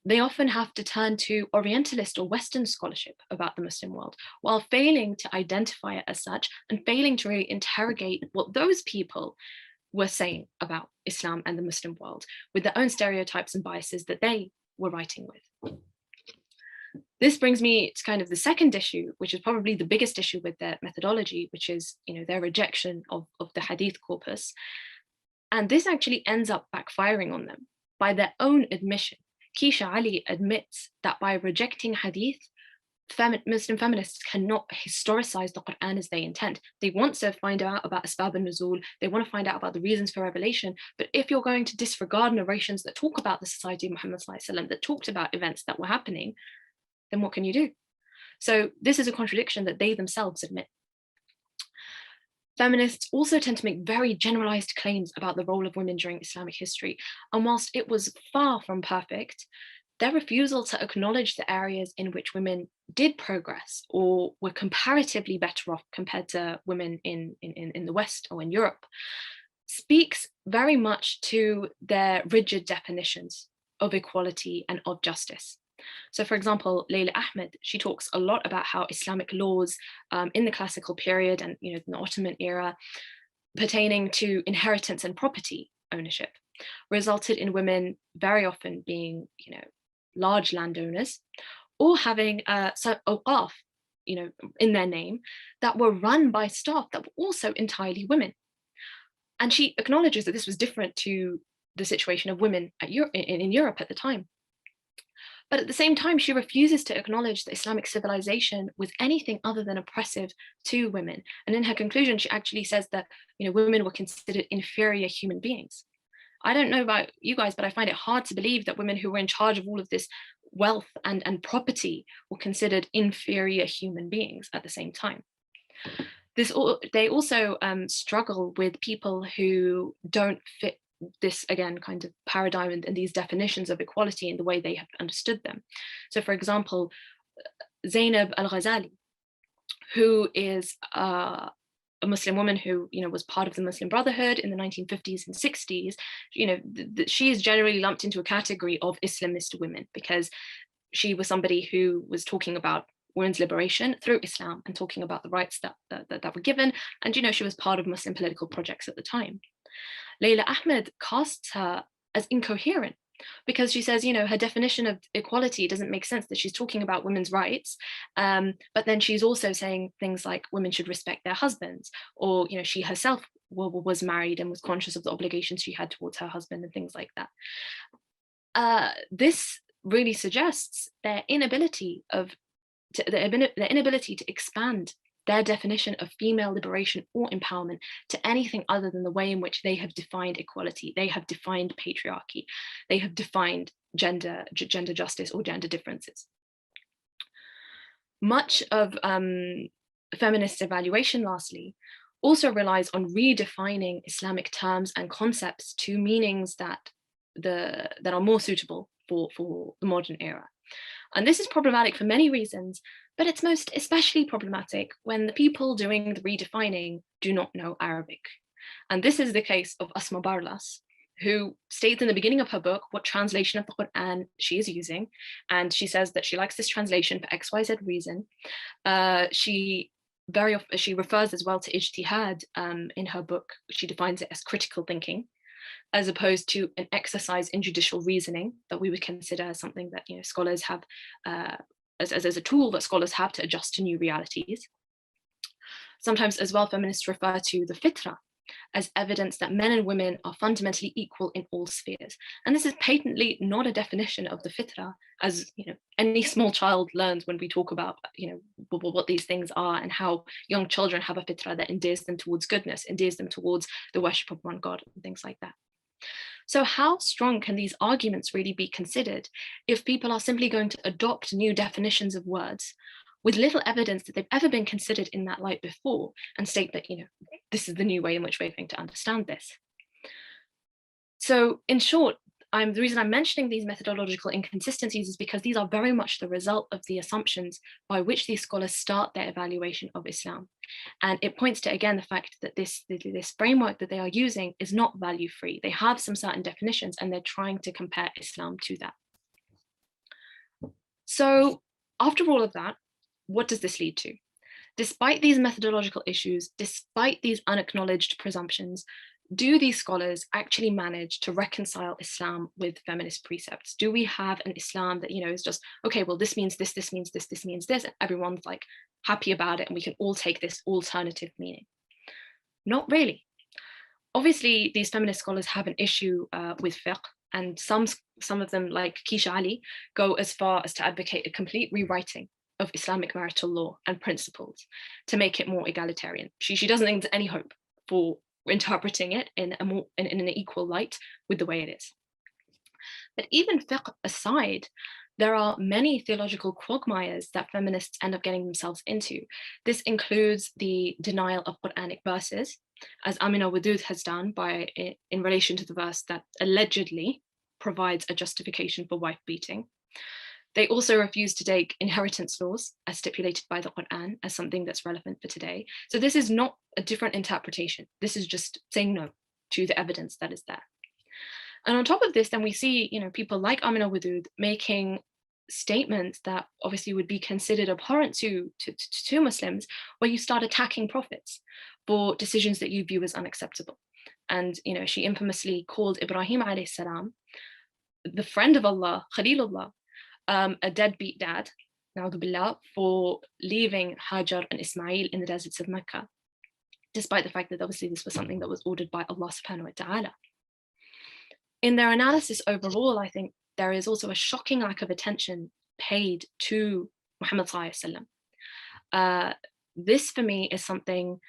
they often have to turn to Orientalist or Western scholarship about the Muslim world, while failing to identify it as such and failing to really interrogate what those people were saying about Islam and the Muslim world with their own stereotypes and biases that they were writing with. This brings me to kind of the second issue, which is probably the biggest issue with their methodology, which is their rejection of the hadith corpus. And this actually ends up backfiring on them by their own admission. Keisha Ali admits that by rejecting hadith, Muslim feminists cannot historicize the Quran as they intend. They want to find out about asbab al-nuzul, they want to find out about the reasons for revelation, but if you're going to disregard narrations that talk about the society of Muhammad ﷺ, that talked about events that were happening, then what can you do? So this is a contradiction that they themselves admit. Feminists also tend to make very generalized claims about the role of women during Islamic history. And whilst it was far from perfect, their refusal to acknowledge the areas in which women did progress or were comparatively better off compared to women in the West or in Europe speaks very much to their rigid definitions of equality and of justice. So for example, Layla Ahmed, she talks a lot about how Islamic laws in the classical period and in the Ottoman era pertaining to inheritance and property ownership resulted in women very often being, large landowners or having awqaf, in their name that were run by staff that were also entirely women. And she acknowledges that this was different to the situation of women in Europe at the time. But at the same time, she refuses to acknowledge that Islamic civilization was anything other than oppressive to women. And in her conclusion, she actually says that women were considered inferior human beings. I don't know about you guys, but I find it hard to believe that women who were in charge of all of this wealth and property were considered inferior human beings at the same time. They also struggle with people who don't fit this, again, kind of paradigm and these definitions of equality in the way they have understood them. So for example, Zainab al-Ghazali, who is a Muslim woman who was part of the Muslim Brotherhood in the 1950s and 60s, she is generally lumped into a category of Islamist women because she was somebody who was talking about women's liberation through Islam and talking about the rights that were given. And, she was part of Muslim political projects at the time. Layla Ahmed casts her as incoherent because she says, her definition of equality doesn't make sense, that she's talking about women's rights, but then she's also saying things like women should respect their husbands, or, she herself was married and was conscious of the obligations she had towards her husband and things like that. This really suggests their inability to expand their definition of female liberation or empowerment to anything other than the way in which they have defined equality, they have defined patriarchy, they have defined gender justice or gender differences. Much of feminist evaluation, lastly, also relies on redefining Islamic terms and concepts to meanings that are more suitable for the modern era. And this is problematic for many reasons, but it's most especially problematic when the people doing the redefining do not know Arabic. And this is the case of Asma Barlas, who states in the beginning of her book what translation of the Quran she is using. And she says that she likes this translation for XYZ reason. She refers as well to ijtihad in her book. She defines it as critical thinking, as opposed to an exercise in judicial reasoning that we would consider as something that scholars have as a tool that scholars have to adjust to new realities. Sometimes as well, feminists refer to the fitra as evidence that men and women are fundamentally equal in all spheres. And this is patently not a definition of the fitra, as any small child learns when we talk about what these things are and how young children have a fitra that endears them towards goodness, endears them towards the worship of one God and things like that. So how strong can these arguments really be considered if people are simply going to adopt new definitions of words with little evidence that they've ever been considered in that light before and state that, this is the new way in which we're going to understand this? So in short, the reason I'm mentioning these methodological inconsistencies is because these are very much the result of the assumptions by which these scholars start their evaluation of Islam. And it points to, again, the fact that this framework that they are using is not value-free. They have some certain definitions and they're trying to compare Islam to that. So after all of that, what does this lead to? Despite these methodological issues, despite these unacknowledged presumptions, do these scholars actually manage to reconcile Islam with feminist precepts? Do we have an Islam that, is just, okay, well, this means this, this means this, this means this, and everyone's like happy about it, and we can all take this alternative meaning? Not really. Obviously, these feminist scholars have an issue with fiqh, and some of them, like Keisha Ali, go as far as to advocate a complete rewriting of Islamic marital law and principles to make it more egalitarian. She doesn't think there's any hope for interpreting it in an equal light with the way it is. But even fiqh aside, there are many theological quagmires that feminists end up getting themselves into. This includes the denial of Quranic verses, as Amina Wadud has done in relation to the verse that allegedly provides a justification for wife beating. They also refuse to take inheritance laws as stipulated by the Quran as something that's relevant for today. So this is not a different interpretation. This is just saying no to the evidence that is there. And on top of this, then we see, people like Amina Wadud making statements that obviously would be considered abhorrent to Muslims, where you start attacking prophets for decisions that you view as unacceptable. And she infamously called Ibrahim alayhi salam, the friend of Allah, Khalilullah, a deadbeat dad, na'udhu billah, for leaving Hajar and Ismail in the deserts of Mecca, despite the fact that obviously this was something that was ordered by Allah subhanahu wa ta'ala. In their analysis overall, I think there is also a shocking lack of attention paid to Muhammad sallallahu alaihi wasallam. This for me is something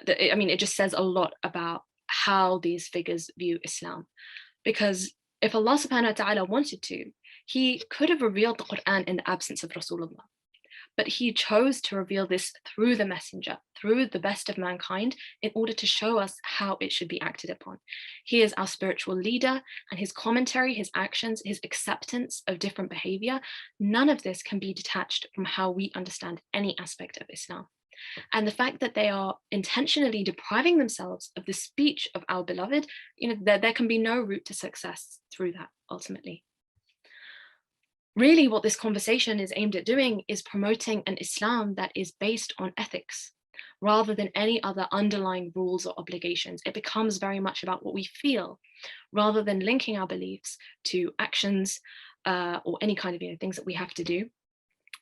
that, it just says a lot about how these figures view Islam. Because if Allah subhanahu wa ta'ala wanted to, he could have revealed the Quran in the absence of Rasulullah. But he chose to reveal this through the messenger, through the best of mankind, in order to show us how it should be acted upon. He is our spiritual leader, and his commentary, his actions, his acceptance of different behavior, none of this can be detached from how we understand any aspect of Islam. And the fact that they are intentionally depriving themselves of the speech of our beloved, there can be no route to success through that ultimately. really what this conversation is aimed at doing is promoting an Islam that is based on ethics rather than any other underlying rules or obligations. It becomes very much about what we feel rather than linking our beliefs to actions or any kind of things that we have to do,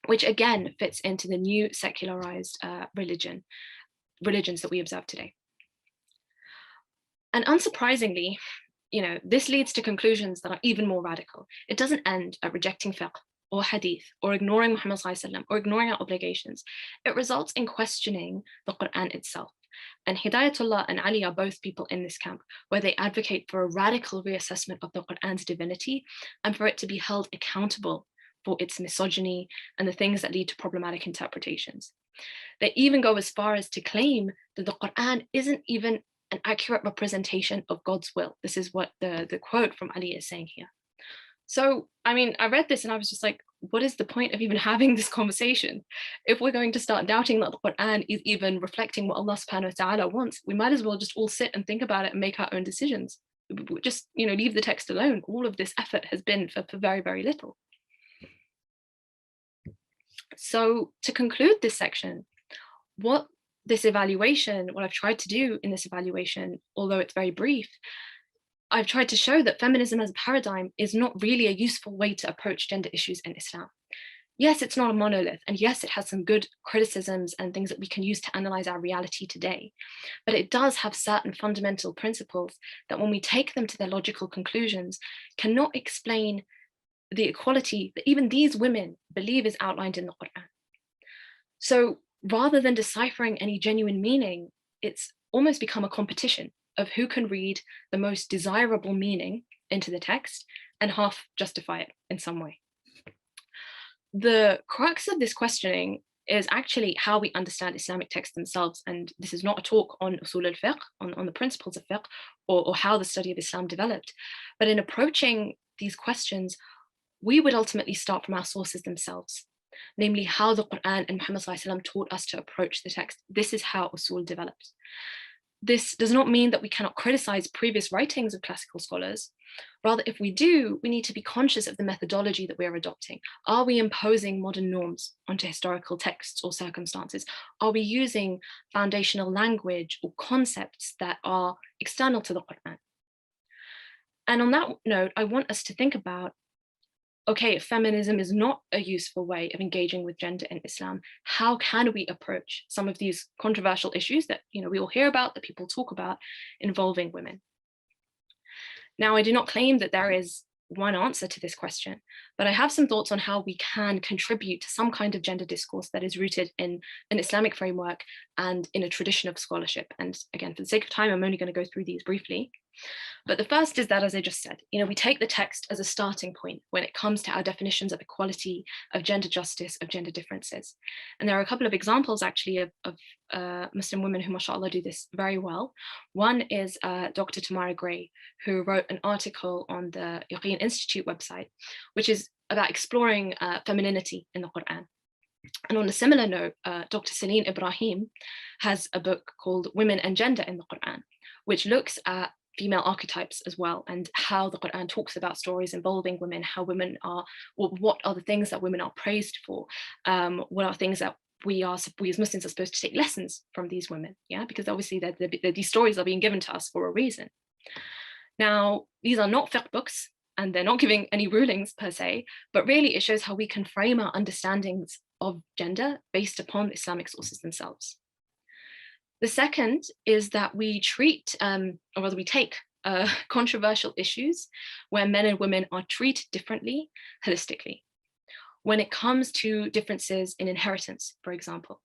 which again fits into the new secularized religions that we observe today. And unsurprisingly, this leads to conclusions that are even more radical. It doesn't end at rejecting fiqh or hadith or ignoring Muhammad ﷺ or ignoring our obligations. It results in questioning the Quran itself. And Hidayatullah and Ali are both people in this camp, where they advocate for a radical reassessment of the Quran's divinity and for it to be held accountable for its misogyny and the things that lead to problematic interpretations. They even go as far as to claim that the Quran isn't even an accurate representation of God's will. This is what the quote from Ali is saying here. So, I read this and I was just like, what is the point of even having this conversation? If we're going to start doubting that the Quran is even reflecting what Allah subhanahu wa ta'ala wants, we might as well just all sit and think about it and make our own decisions. Just, leave the text alone. All of this effort has been for very, very little. So to conclude this section, what I've tried to do in this evaluation, although it's very brief, I've tried to show that feminism as a paradigm is not really a useful way to approach gender issues in Islam. Yes, it's not a monolith, and yes, it has some good criticisms and things that we can use to analyze our reality today, but it does have certain fundamental principles that when we take them to their logical conclusions, cannot explain the equality that even these women believe is outlined in the Quran. So rather than deciphering any genuine meaning, it's almost become a competition of who can read the most desirable meaning into the text and half justify it in some way. The crux of this questioning is actually how we understand Islamic texts themselves. And this is not a talk on usul al-fiqh, on the principles of fiqh, or how the study of Islam developed. But in approaching these questions, we would ultimately start from our sources themselves, namely how the Quran and Muhammad ﷺ taught us to approach the text. This is how usul developed. This does not mean that we cannot criticize previous writings of classical scholars. Rather, if we do, we need to be conscious of the methodology that we are adopting. Are we imposing modern norms onto historical texts or circumstances? Are we using foundational language or concepts that are external to the Quran? And on that note, I want us to think about, okay, if feminism is not a useful way of engaging with gender in Islam, how can we approach some of these controversial issues that we all hear about, that people talk about, involving women? Now, I do not claim that there is one answer to this question, but I have some thoughts on how we can contribute to some kind of gender discourse that is rooted in an Islamic framework and in a tradition of scholarship. And again, for the sake of time, I'm only going to go through these briefly. But the first is that, as I just said, we take the text as a starting point when it comes to our definitions of equality, of gender justice, of gender differences. And there are a couple of examples actually of Muslim women who, mashallah, do this very well. One is Dr. Tamara Gray, who wrote an article on the Yaqeen Institute website, which is about exploring femininity in the Quran. And on a similar note, Dr. Celine Ibrahim has a book called Women and Gender in the Quran, which looks at female archetypes as well, and how the Quran talks about stories involving women, how women are, what are the things that women are praised for, what are things that we as Muslims are supposed to take lessons from these women, because obviously these stories are being given to us for a reason. Now, these are not fiqh books, and they're not giving any rulings per se, but really it shows how we can frame our understandings of gender based upon Islamic sources themselves. The second is that we treat, or rather we take controversial issues where men and women are treated differently, holistically. When it comes to differences in inheritance, for example.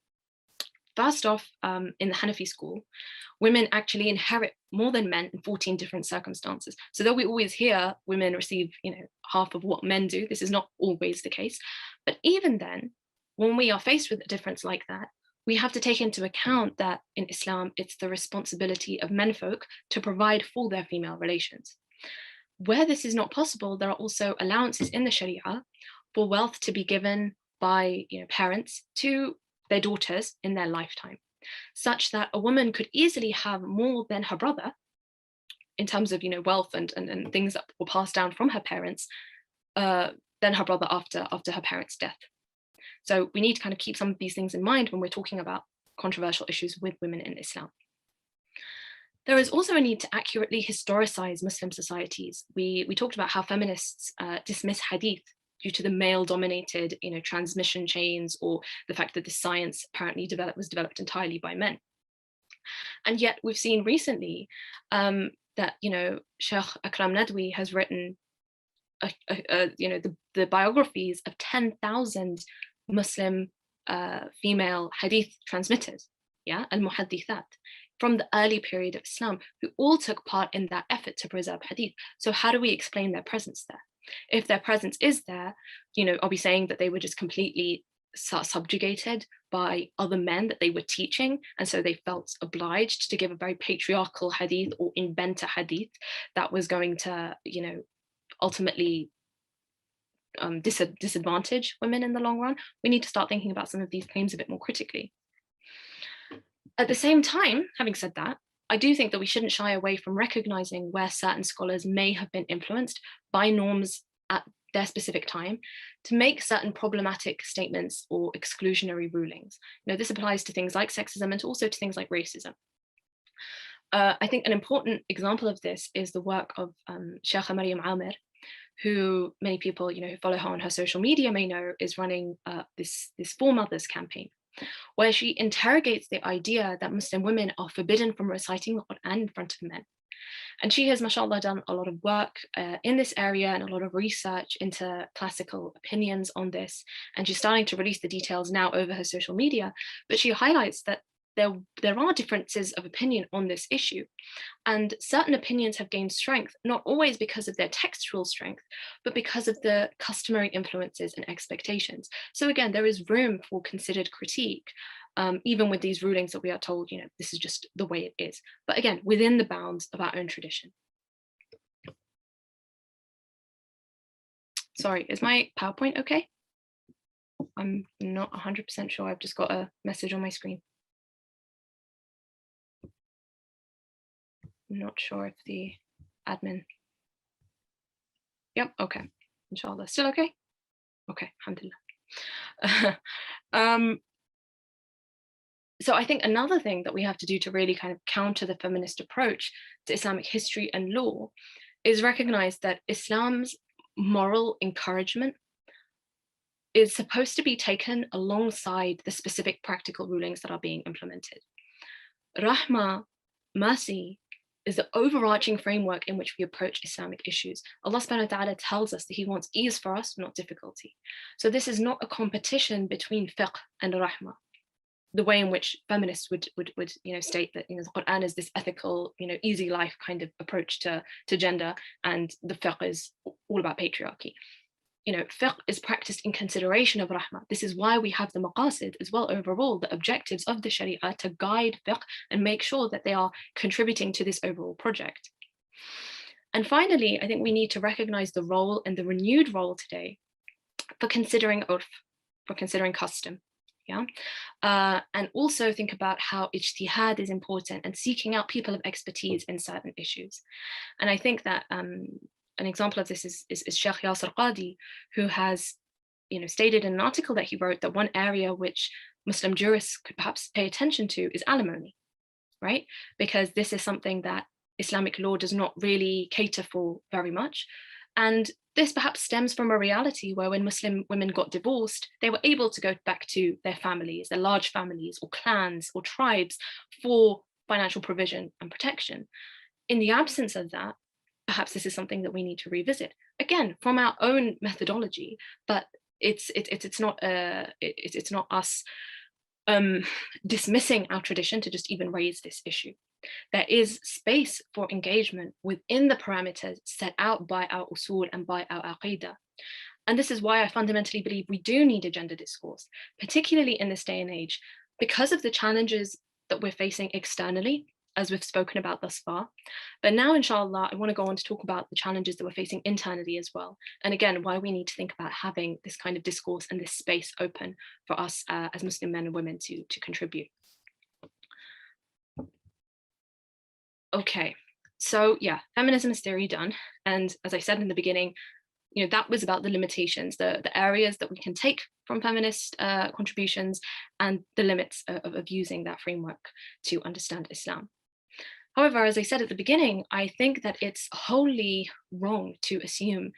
First off, in the Hanafi school, women actually inherit more than men in 14 different circumstances. So though we always hear women receive, half of what men do, this is not always the case. But even then, when we are faced with a difference like that, we have to take into account that in Islam, it's the responsibility of menfolk to provide for their female relations. Where this is not possible, there are also allowances in the Sharia for wealth to be given by parents to their daughters in their lifetime, such that a woman could easily have more than her brother in terms of wealth and things that were passed down from her parents then her brother after her parents' death. So we need to kind of keep some of these things in mind when we're talking about controversial issues with women in Islam. There is also a need to accurately historicize Muslim societies. We talked about how feminists dismiss hadith due to the male-dominated, transmission chains, or the fact that the science apparently was developed entirely by men. And yet we've seen recently that, Sheikh Akram Nadwi has written, the biographies of 10,000 Muslim female hadith transmitters, al-muhaddithat, from the early period of Islam, who all took part in that effort to preserve hadith. So how do we explain their presence there? If their presence is there, are we saying that they were just completely subjugated by other men that they were teaching, and so they felt obliged to give a very patriarchal hadith or invent a hadith that was going to, ultimately disadvantage women in the long run? We need to start thinking about some of these claims a bit more critically. At the same time, having said that, I do think that we shouldn't shy away from recognizing where certain scholars may have been influenced by norms at their specific time to make certain problematic statements or exclusionary rulings. This applies to things like sexism and also to things like racism. I think an important example of this is the work of Sheikha Maryam Amir, who many people who follow her on her social media may know is running this For Mothers campaign, where she interrogates the idea that Muslim women are forbidden from reciting the Quran in front of men. And she has, mashallah, done a lot of work in this area and a lot of research into classical opinions on this. And she's starting to release the details now over her social media, but she highlights that there are differences of opinion on this issue. And certain opinions have gained strength, not always because of their textual strength, but because of the customary influences and expectations. So again, there is room for considered critique, even with these rulings that we are told, this is just the way it is. But again, within the bounds of our own tradition. Sorry, is my PowerPoint okay? I'm not 100% sure. I've just got a message on my screen. I'm not sure if the admin. Yep, okay. Inshallah. Still okay? Okay, alhamdulillah. So I think another thing that we have to do to really kind of counter the feminist approach to Islamic history and law is recognize that Islam's moral encouragement is supposed to be taken alongside the specific practical rulings that are being implemented. Rahmah, mercy, is the overarching framework in which we approach Islamic issues. Allah subhanahu wa ta'ala tells us that He wants ease for us, not difficulty. So this is not a competition between fiqh and rahmah, the way in which feminists would state that the Quran is this ethical, easy life kind of approach to gender, and the fiqh is all about patriarchy. Fiqh is practiced in consideration of rahmah. This is why we have the maqasid as well, overall, the objectives of the sharia to guide fiqh and make sure that they are contributing to this overall project. And finally, I think we need to recognize the role and the renewed role today for considering urf, for considering custom. And also think about how ijtihad is important and seeking out people of expertise in certain issues. And I think that an example of this is Sheikh Yasir Qadi, who has stated in an article that he wrote that one area which Muslim jurists could perhaps pay attention to is alimony, right? Because this is something that Islamic law does not really cater for very much. And this perhaps stems from a reality where when Muslim women got divorced, they were able to go back to their families, their large families or clans or tribes for financial provision and protection. In the absence of that, perhaps this is something that we need to revisit, again, from our own methodology, but it's not us dismissing our tradition to just even raise this issue. There is space for engagement within the parameters set out by our usul and by our aqidah. And this is why I fundamentally believe we do need a gender discourse, particularly in this day and age, because of the challenges that we're facing externally, as we've spoken about thus far. But now, inshallah, I want to go on to talk about the challenges that we're facing internally as well. And again, why we need to think about having this kind of discourse and this space open for us as Muslim men and women to contribute. Okay, so yeah, feminism is theory done. And as I said in the beginning, that was about the limitations, the areas that we can take from feminist contributions and the limits of using that framework to understand Islam. However, as I said at the beginning, I think that it's wholly wrong to assume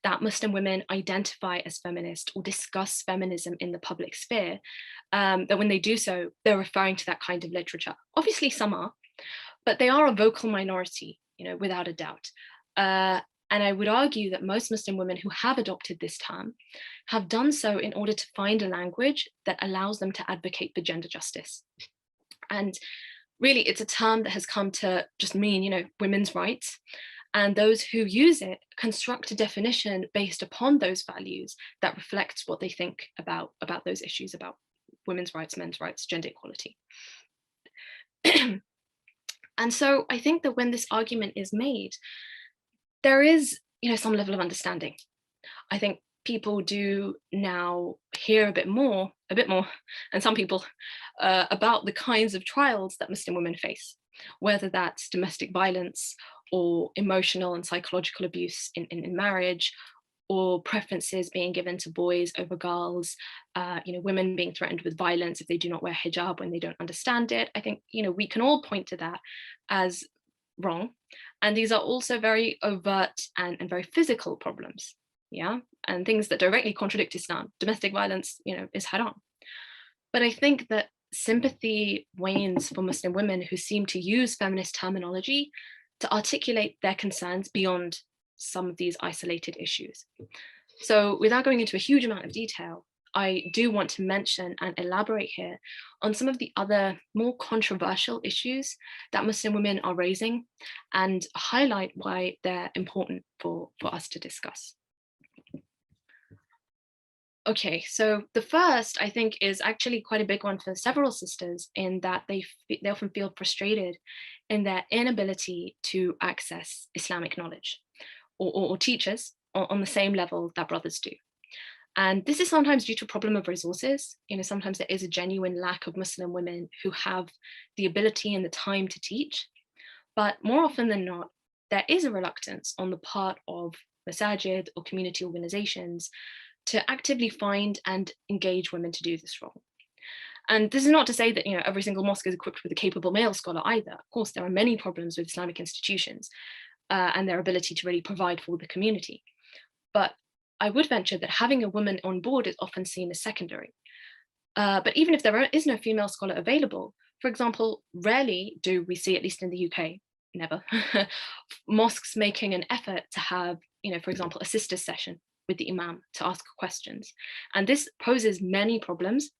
that Muslim women identify as feminist or discuss feminism in the public sphere, that when they do so, they're referring to that kind of literature. Obviously, some are, but they are a vocal minority, without a doubt. And I would argue that most Muslim women who have adopted this term have done so in order to find a language that allows them to advocate for gender justice. And really, it's a term that has come to just mean, women's rights. And those who use it construct a definition based upon those values that reflects what they think about those issues, about women's rights, men's rights, gender equality. And so I think that when this argument is made, there is, some level of understanding. I think people do now hear a bit more, and some people, about the kinds of trials that Muslim women face, whether that's domestic violence or emotional and psychological abuse in marriage, or preferences being given to boys over girls, women being threatened with violence if they do not wear hijab when they don't understand it. I think, we can all point to that as wrong. And these are also very overt and very physical problems, and things that directly contradict Islam. Domestic violence, is haram. But I think that sympathy wanes for Muslim women who seem to use feminist terminology to articulate their concerns beyond some of these isolated issues. So without going into a huge amount of detail, I do want to mention and elaborate here on some of the other more controversial issues that Muslim women are raising and highlight why they're important for us to discuss. Okay, so the first, I think, is actually quite a big one for several sisters, in that they often feel frustrated in their inability to access Islamic knowledge or teachers on the same level that brothers do. And this is sometimes due to a problem of resources. Sometimes there is a genuine lack of Muslim women who have the ability and the time to teach. But more often than not, there is a reluctance on the part of masajid or community organizations to actively find and engage women to do this role. And this is not to say that every single mosque is equipped with a capable male scholar either. Of course, there are many problems with Islamic institutions and their ability to really provide for the community. But I would venture that having a woman on board is often seen as secondary. But even if there is no female scholar available, for example, rarely do we see, at least in the UK, never, mosques making an effort to have, for example, a sister session with the imam to ask questions. And this poses many problems,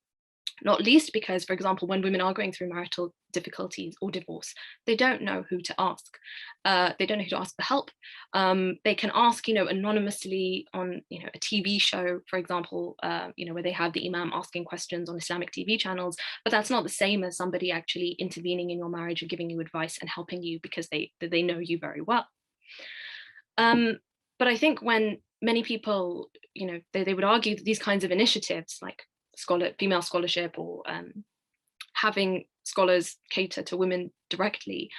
not least because, for example, when women are going through marital difficulties or divorce, they don't know who to ask. They don't know who to ask for help. They can ask, anonymously on, a TV show, for example, where they have the imam asking questions on Islamic TV channels, but that's not the same as somebody actually intervening in your marriage and giving you advice and helping you because they know you very well. But I think when many people, they would argue that these kinds of initiatives, like female scholarship or having scholars cater to women directly,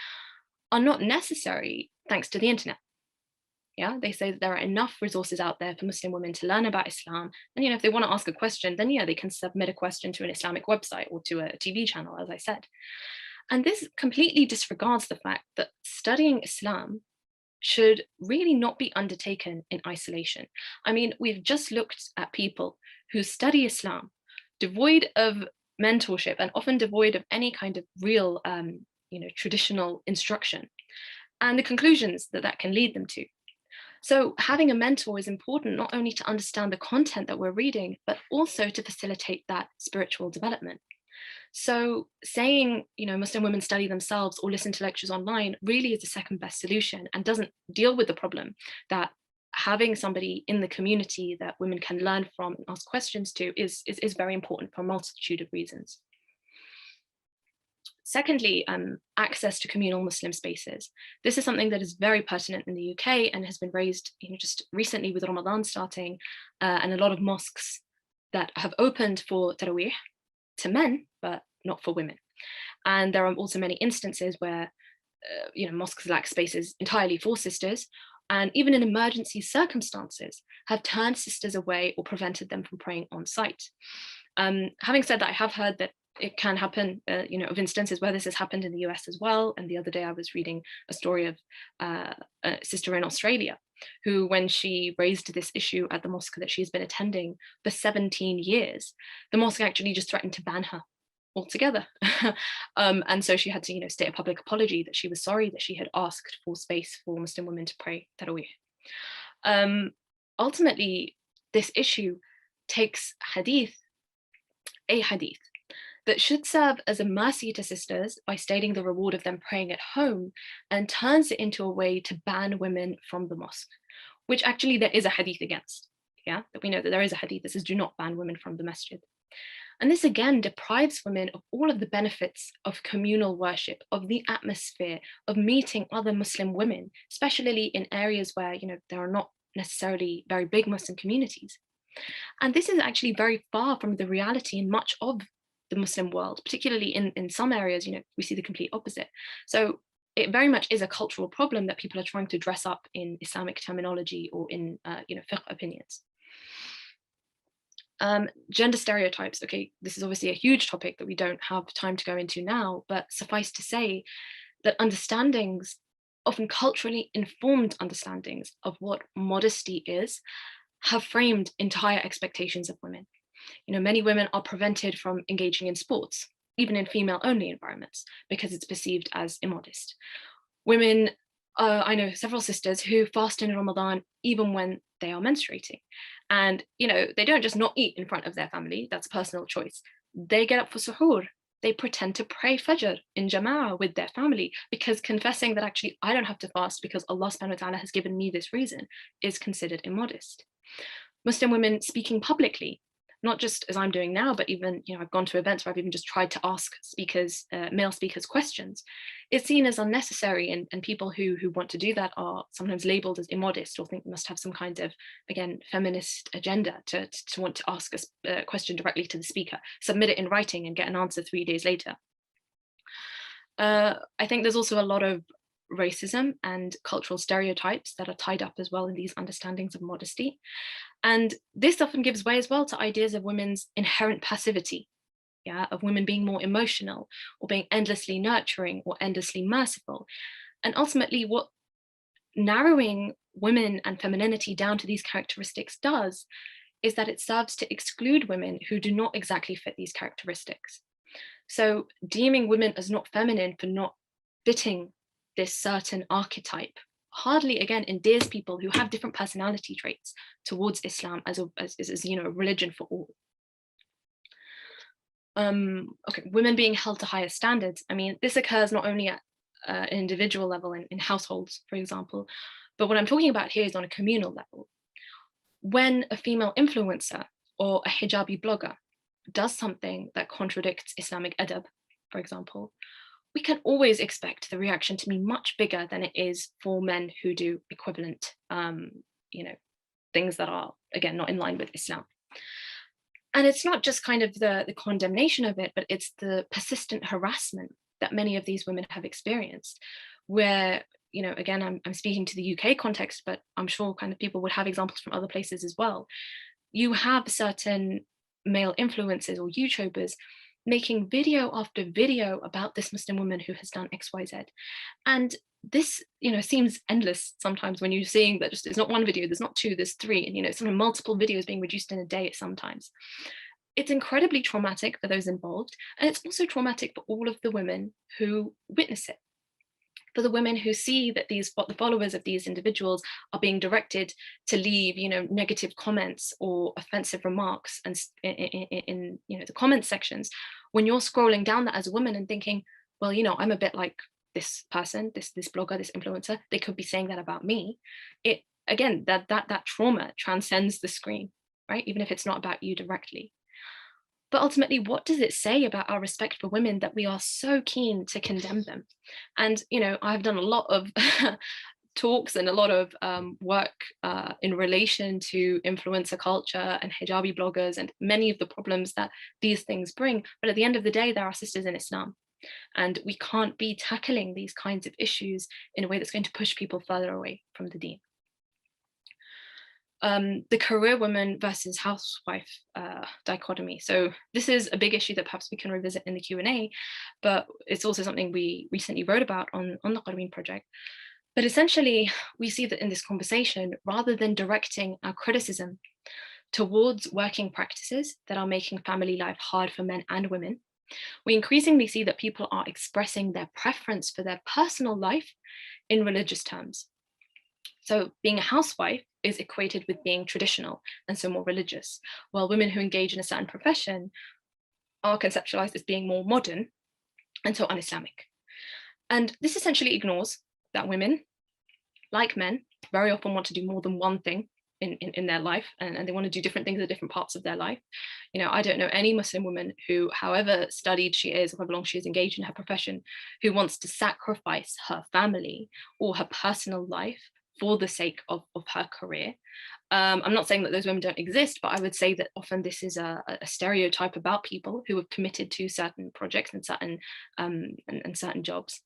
are not necessary thanks to the internet. They say that there are enough resources out there for Muslim women to learn about Islam. And if they want to ask a question, then they can submit a question to an Islamic website or to a TV channel, as I said. And this completely disregards the fact that studying Islam should really not be undertaken in isolation. I mean, we've just looked at people who study Islam devoid of mentorship and often devoid of any kind of real, traditional instruction, and the conclusions that can lead them to. So having a mentor is important, not only to understand the content that we're reading, but also to facilitate that spiritual development. So saying, Muslim women study themselves or listen to lectures online really is the second best solution and doesn't deal with the problem that having somebody in the community that women can learn from and ask questions to is very important for a multitude of reasons. Secondly, access to communal Muslim spaces. This is something that is very pertinent in the UK and has been raised just recently with Ramadan starting, and a lot of mosques that have opened for Taraweeh to men, but not for women. And there are also many instances where mosques lack spaces entirely for sisters, and even in emergency circumstances, have turned sisters away or prevented them from praying on site. Having said that, I have heard that it can happen, of instances where this has happened in the US as well. And the other day I was reading a story of a sister in Australia who, when she raised this issue at the mosque that she's been attending for 17 years, the mosque actually just threatened to ban her altogether. And so she had to, state a public apology that she was sorry that she had asked for space for Muslim women to pray Tarawih. Ultimately, this issue takes a hadith that should serve as a mercy to sisters by stating the reward of them praying at home, and turns it into a way to ban women from the mosque, which actually there is a hadith against. Yeah, that we know that there is a hadith that says do not ban women from the masjid. And this again deprives women of all of the benefits of communal worship, of the atmosphere, of meeting other Muslim women, especially in areas where there are not necessarily very big Muslim communities. And this is actually very far from the reality in much of the Muslim world, particularly in some areas, we see the complete opposite. So it very much is a cultural problem that people are trying to dress up in Islamic terminology or in, fiqh opinions. Gender stereotypes. Okay, this is obviously a huge topic that we don't have time to go into now, but suffice to say that understandings, often culturally informed understandings of what modesty is, have framed entire expectations of women. Many women are prevented from engaging in sports, even in female-only environments, because it's perceived as immodest. Women, I know several sisters who fast in Ramadan even when they are menstruating. And, they don't just not eat in front of their family, that's a personal choice. They get up for suhoor. They pretend to pray fajr in jama'ah with their family, because confessing that actually I don't have to fast because Allah subhanahu wa ta'ala has given me this reason is considered immodest. Muslim women speaking publicly, not just as I'm doing now, but even, I've gone to events where I've even just tried to ask male speakers questions. It's seen as unnecessary, and people who want to do that are sometimes labeled as immodest or think they must have some kind of, again, feminist agenda to want to ask a question directly to the speaker, submit it in writing and get an answer 3 days later. I think there's also a lot of racism and cultural stereotypes that are tied up as well in these understandings of modesty. And this often gives way as well to ideas of women's inherent passivity, of women being more emotional or being endlessly nurturing or endlessly merciful. And ultimately, what narrowing women and femininity down to these characteristics does is that it serves to exclude women who do not exactly fit these characteristics. So deeming women as not feminine for not fitting this certain archetype hardly, again, endears people who have different personality traits towards Islam as a religion for all. Okay, women being held to higher standards. I mean, this occurs not only at an individual level in households, for example, but what I'm talking about here is on a communal level. When a female influencer or a hijabi blogger does something that contradicts Islamic adab, for example, we can always expect the reaction to be much bigger than it is for men who do equivalent, things that are, again, not in line with Islam. And it's not just kind of the condemnation of it, but it's the persistent harassment that many of these women have experienced, where, again, I'm speaking to the UK context, but I'm sure kind of people would have examples from other places as well. You have certain male influencers or YouTubers making video after video about this Muslim woman who has done XYZ. And this, seems endless sometimes when you're seeing that just it's not one video, there's not two, there's three, and, sort of multiple videos being reduced in a day sometimes. It's incredibly traumatic for those involved. And it's also traumatic for all of the women who witness it. For the women who see that the followers of these individuals are being directed to leave, negative comments or offensive remarks and in the comment sections, when you're scrolling down that as a woman and thinking, well, I'm a bit like this person, this blogger, this influencer, they could be saying that about me. It, again, that trauma transcends the screen, right? Even if it's not about you directly. But ultimately, what does it say about our respect for women that we are so keen to condemn them? And, I've done a lot of talks and a lot of work in relation to influencer culture and hijabi bloggers and many of the problems that these things bring. But at the end of the day, there are sisters in Islam. And we can't be tackling these kinds of issues in a way that's going to push people further away from the deen. the career woman versus housewife dichotomy. So this is a big issue that perhaps we can revisit in the Q&A, but it's also something we recently wrote about on the Qarween project. But essentially, we see that in this conversation, rather than directing our criticism towards working practices that are making family life hard for men and women, we increasingly see that people are expressing their preference for their personal life in religious terms. So being a housewife is equated with being traditional and so more religious, while women who engage in a certain profession are conceptualized as being more modern and so un-Islamic. And this essentially ignores that women, like men, very often want to do more than one thing in their life, and they want to do different things at different parts of their life. You know, I don't know any Muslim woman who, however studied she is, or however long she is engaged in her profession, who wants to sacrifice her family or her personal life for the sake of her career. I'm not saying that those women don't exist, but I would say that often this is a stereotype about people who have committed to certain projects and certain jobs.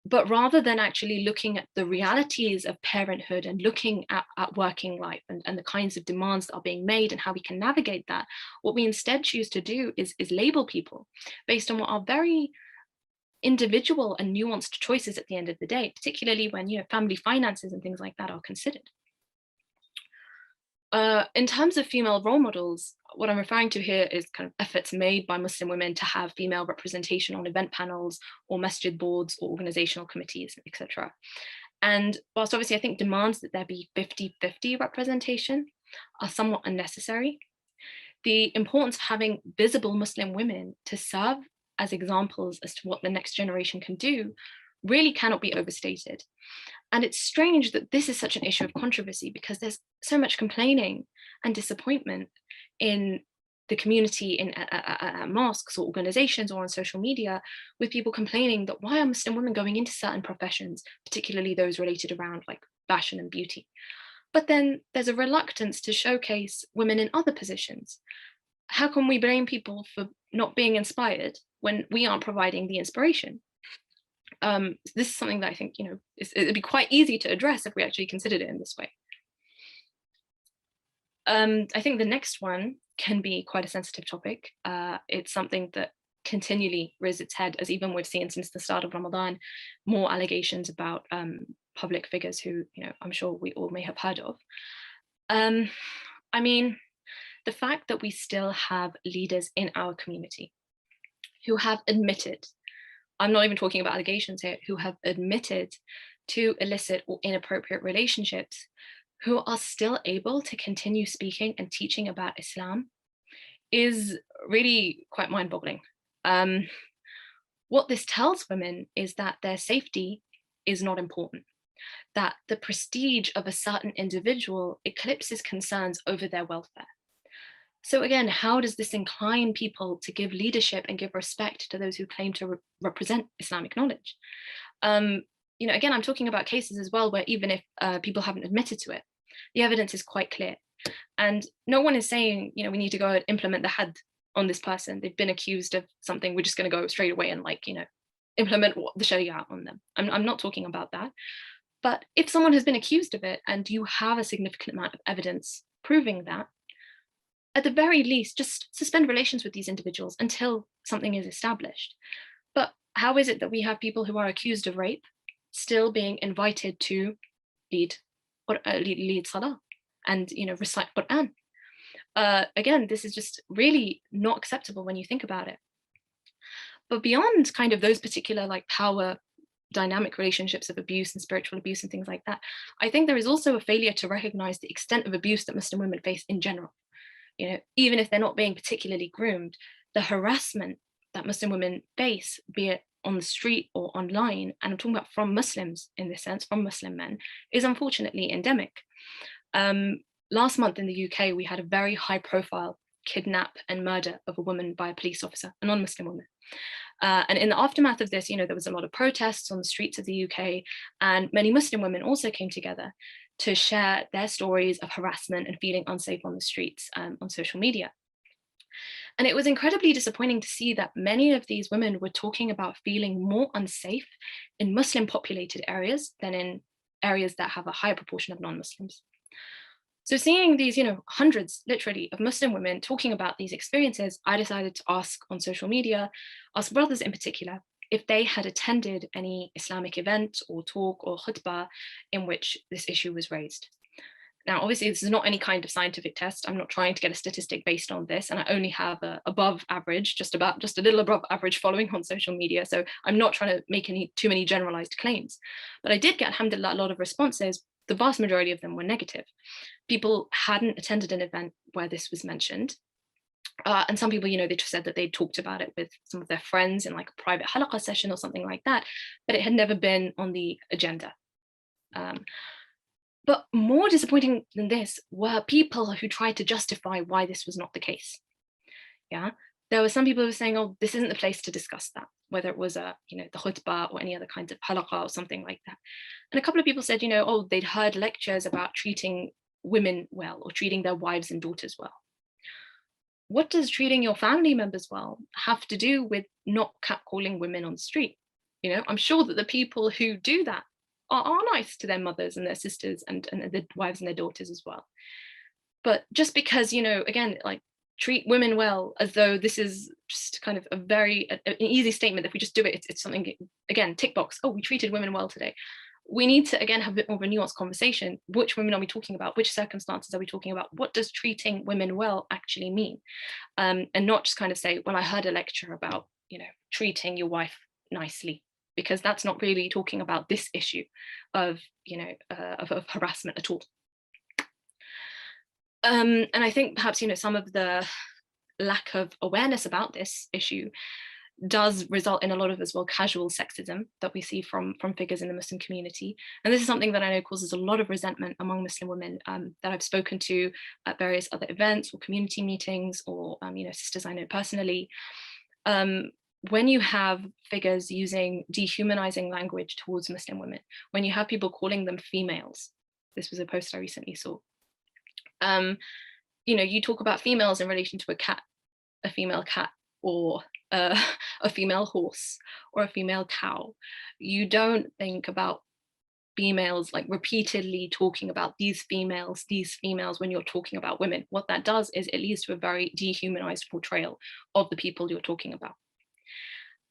But rather than actually looking at the realities of parenthood and looking at working life and the kinds of demands that are being made and how we can navigate that, what we instead choose to do is label people based on what are very individual and nuanced choices at the end of the day, particularly when, you know, family finances and things like that are considered. In terms of female role models, what I'm referring to here is kind of efforts made by Muslim women to have female representation on event panels or masjid boards or organizational committees, etc. And whilst obviously I think demands that there be 50-50 representation are somewhat unnecessary, the importance of having visible Muslim women to serve as examples as to what the next generation can do really cannot be overstated. And it's strange that this is such an issue of controversy because there's so much complaining and disappointment in the community, at mosques or organizations or on social media, with people complaining that why are Muslim women going into certain professions, particularly those related around like fashion and beauty. But then there's a reluctance to showcase women in other positions. How can we blame people for not being inspired when we aren't providing the inspiration? This is something that I think, you know, it'd be quite easy to address if we actually considered it in this way. I think the next one can be quite a sensitive topic. It's something that continually rears its head, as even we've seen since the start of Ramadan, more allegations about public figures who, you know, I'm sure we all may have heard of. I mean, the fact that we still have leaders in our community who have admitted, I'm not even talking about allegations here, who have admitted to illicit or inappropriate relationships, who are still able to continue speaking and teaching about Islam, is really quite mind-boggling. What this tells women is that their safety is not important, that the prestige of a certain individual eclipses concerns over their welfare. So again, how does this incline people to give leadership and give respect to those who claim to represent Islamic knowledge? You know, again, I'm talking about cases as well where even if people haven't admitted to it, the evidence is quite clear. And no one is saying, you know, we need to go and implement the had on this person. They've been accused of something. We're just going to go straight away and, like, you know, implement the Sharia on them. I'm not talking about that. But if someone has been accused of it and you have a significant amount of evidence proving that, at the very least, just suspend relations with these individuals until something is established. But how is it that we have people who are accused of rape still being invited to lead salah and, you know, recite Quran? Again, this is just really not acceptable when you think about it. But beyond kind of those particular like power dynamic relationships of abuse and spiritual abuse and things like that, I think there is also a failure to recognize the extent of abuse that Muslim women face in general. You know, even if they're not being particularly groomed, the harassment that Muslim women face, be it on the street or online, and I'm talking about from Muslims in this sense, from Muslim men, is unfortunately endemic. Last month in the UK, we had a very high profile kidnap and murder of a woman by a police officer, a non-Muslim woman. And in the aftermath of this, you know, there was a lot of protests on the streets of the UK, and many Muslim women also came together to share their stories of harassment and feeling unsafe on the streets on social media. And it was incredibly disappointing to see that many of these women were talking about feeling more unsafe in Muslim populated areas than in areas that have a higher proportion of non-Muslims. So seeing these, hundreds literally of Muslim women talking about these experiences, I decided to ask on social media, ask brothers in particular, if they had attended any Islamic event or talk or khutbah in which this issue was raised. Now, obviously, this is not any kind of scientific test. I'm not trying to get a statistic based on this, and I only have a above average, just a little above average following on social media. So I'm not trying to make too many generalized claims. But I did get, alhamdulillah, a lot of responses. The vast majority of them were negative. People hadn't attended an event where this was mentioned. And some people, they just said that they talked about it with some of their friends in like a private halaqah session or something like that, but it had never been on the agenda. But more disappointing than this were people who tried to justify why this was not the case. Yeah, there were some people who were saying, oh, this isn't the place to discuss that, whether it was the khutbah or any other kinds of halaqah or something like that. And a couple of people said, oh, they'd heard lectures about treating women well or treating their wives and daughters well. What does treating your family members well have to do with not catcalling women on the street? I'm sure that the people who do that are nice to their mothers and their sisters and their wives and their daughters as well. But just because, again, like treat women well as though this is just kind of an easy statement, if we just do it, it's something, again, tick box, oh, we treated women well today. We need to, again, have a bit more of a nuanced conversation. Which women are we talking about? Which circumstances are we talking about? What does treating women well actually mean? And not just kind of say, well, I heard a lecture about, treating your wife nicely, because that's not really talking about this issue of, of harassment at all. And I think perhaps, some of the lack of awareness about this issue does result in a lot of as well casual sexism that we see from figures in the Muslim community. And this is something that I know causes a lot of resentment among Muslim women that I've spoken to at various other events or community meetings or, sisters I know personally. When you have figures using dehumanizing language towards Muslim women, when you have people calling them females, this was a post I recently saw. You talk about females in relation to a female cat, or a female horse, or a female cow. You don't think about females like repeatedly talking about these females when you're talking about women. What that does is it leads to a very dehumanized portrayal of the people you're talking about.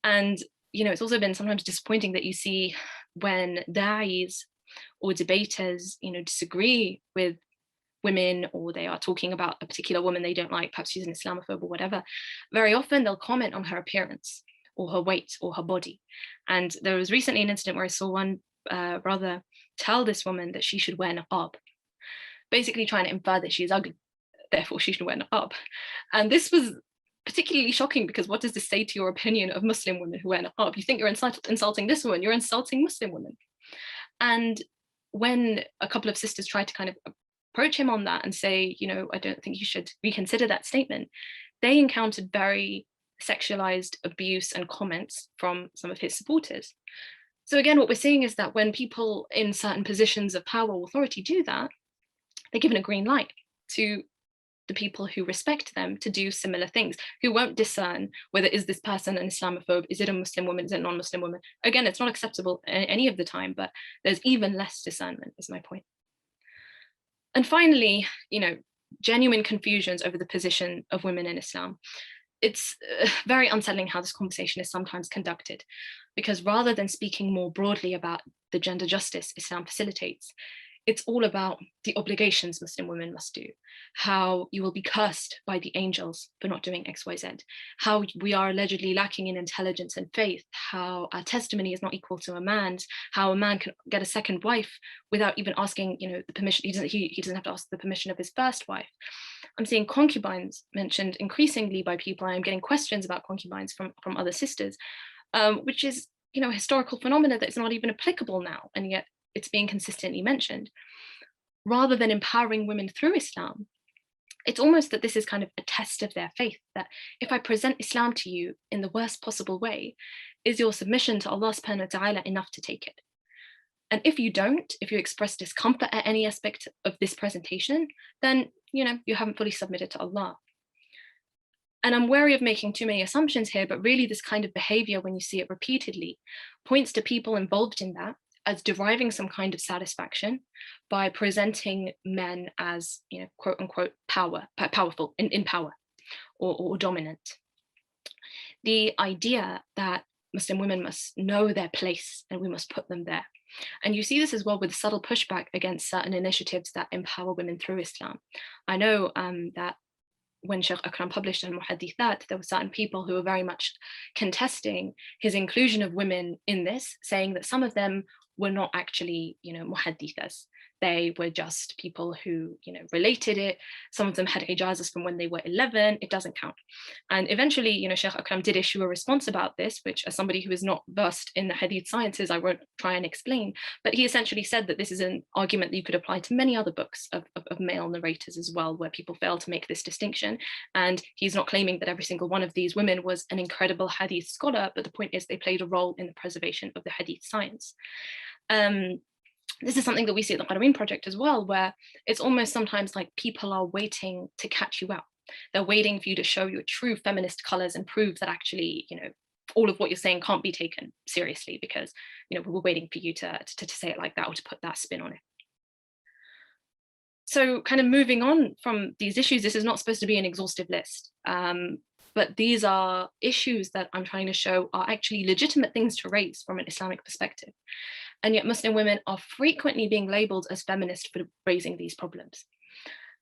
And it's also been sometimes disappointing that you see when da'is or debaters disagree with women, or they are talking about a particular woman they don't like, perhaps she's an Islamophobe or whatever, very often they'll comment on her appearance or her weight or her body. And there was recently an incident where I saw one brother tell this woman that she should wear niqab, basically trying to infer that she is ugly, therefore she should wear niqab. And this was particularly shocking, because what does this say to your opinion of Muslim women who wear niqab? You think you're insulting this woman, you're insulting Muslim women. And when a couple of sisters tried to kind of approach him on that and say, I don't think you should reconsider that statement, they encountered very sexualized abuse and comments from some of his supporters. So again, what we're seeing is that when people in certain positions of power or authority do that, they're given a green light to the people who respect them to do similar things, who won't discern whether is this person an Islamophobe, is it a Muslim woman, is it a non-Muslim woman. Again, it's not acceptable any of the time, but there's even less discernment, is my point. And finally, genuine confusions over the position of women in Islam. It's very unsettling how this conversation is sometimes conducted, because rather than speaking more broadly about the gender justice Islam facilitates, it's all about the obligations Muslim women must do, how you will be cursed by the angels for not doing X, Y, Z, how we are allegedly lacking in intelligence and faith, how our testimony is not equal to a man's, how a man can get a second wife without even asking, the permission. He doesn't have to ask the permission of his first wife. I'm seeing concubines mentioned increasingly by people. I'm getting questions about concubines from other sisters, which is, a historical phenomenon that's not even applicable now, and yet it's being consistently mentioned. Rather than empowering women through Islam, it's almost that this is kind of a test of their faith, that if I present Islam to you in the worst possible way, is your submission to Allah subhanahu wa ta'ala enough to take it? And if you don't, if you express discomfort at any aspect of this presentation, then you haven't fully submitted to Allah. And I'm wary of making too many assumptions here, but really this kind of behavior, when you see it repeatedly, points to people involved in that as deriving some kind of satisfaction by presenting men as, quote unquote, powerful, in power, or dominant. The idea that Muslim women must know their place and we must put them there. And you see this as well with subtle pushback against certain initiatives that empower women through Islam. I know that when Sheikh Akram published Al-Muhaddithat, there were certain people who were very much contesting his inclusion of women in this, saying that some of them were not actually, muhaddithas. They were just people who, related it. Some of them had ijazas from when they were 11. It doesn't count. And eventually, Sheikh Akram did issue a response about this, which, as somebody who is not versed in the hadith sciences, I won't try and explain. But he essentially said that this is an argument that you could apply to many other books of male narrators as well, where people fail to make this distinction. And he's not claiming that every single one of these women was an incredible hadith scholar, but the point is they played a role in the preservation of the hadith science. This is something that we see at the Qaraween Project as well, where it's almost sometimes like people are waiting to catch you out. They're waiting for you to show your true feminist colors and prove that actually, all of what you're saying can't be taken seriously because, we're waiting for you to say it like that or to put that spin on it. So kind of moving on from these issues, this is not supposed to be an exhaustive list. But these are issues that I'm trying to show are actually legitimate things to raise from an Islamic perspective. And yet Muslim women are frequently being labeled as feminist for raising these problems.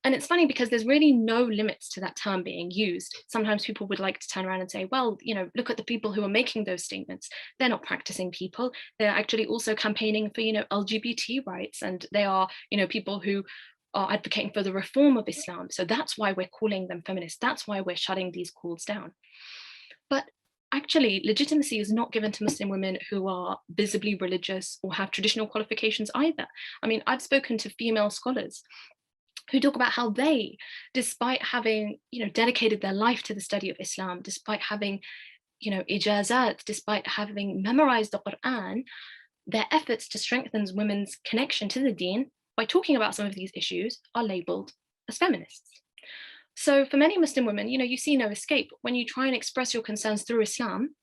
And it's funny because there's really no limits to that term being used. Sometimes people would like to turn around and say, well, look at the people who are making those statements. They're not practicing people. They're actually also campaigning for, LGBT rights. And they are, people who are advocating for the reform of Islam. So that's why we're calling them feminists. That's why we're shutting these calls down. But actually, legitimacy is not given to Muslim women who are visibly religious or have traditional qualifications either. I mean, I've spoken to female scholars who talk about how they, despite having, dedicated their life to the study of Islam, despite having, ijazat, despite having memorized the Quran, their efforts to strengthen women's connection to the deen by talking about some of these issues are labeled as feminists. So for many Muslim women, you see no escape. When you try and express your concerns through Islam,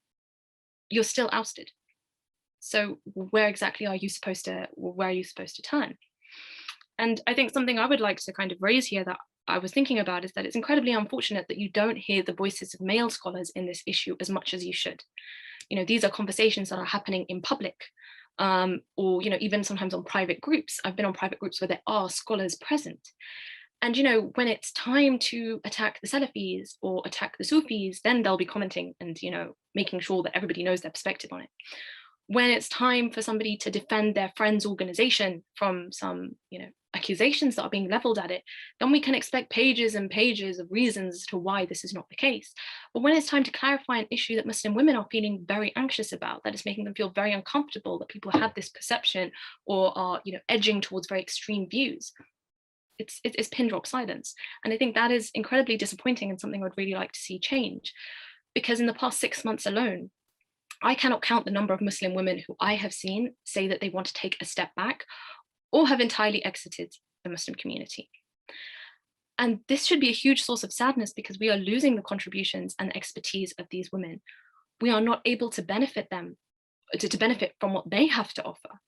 you're still ousted. So where exactly are you supposed to turn? And I think something I would like to kind of raise here that I was thinking about is that it's incredibly unfortunate that you don't hear the voices of male scholars in this issue as much as you should. These are conversations that are happening in public, or even sometimes on private groups. I've been on private groups where there are scholars present. And when it's time to attack the Salafis or attack the Sufis, then they'll be commenting and making sure that everybody knows their perspective on it. When it's time for somebody to defend their friend's organization from some accusations that are being leveled at it, then we can expect pages and pages of reasons as to why this is not the case. But when it's time to clarify an issue that Muslim women are feeling very anxious about, that is making them feel very uncomfortable, that people have this perception or are edging towards very extreme views, it's pin drop silence. And I think that is incredibly disappointing and something I'd really like to see change. Because in the past 6 months alone, I cannot count the number of Muslim women who I have seen say that they want to take a step back or have entirely exited the Muslim community. And this should be a huge source of sadness because we are losing the contributions and the expertise of these women. We are not able to benefit them, to benefit from what they have to offer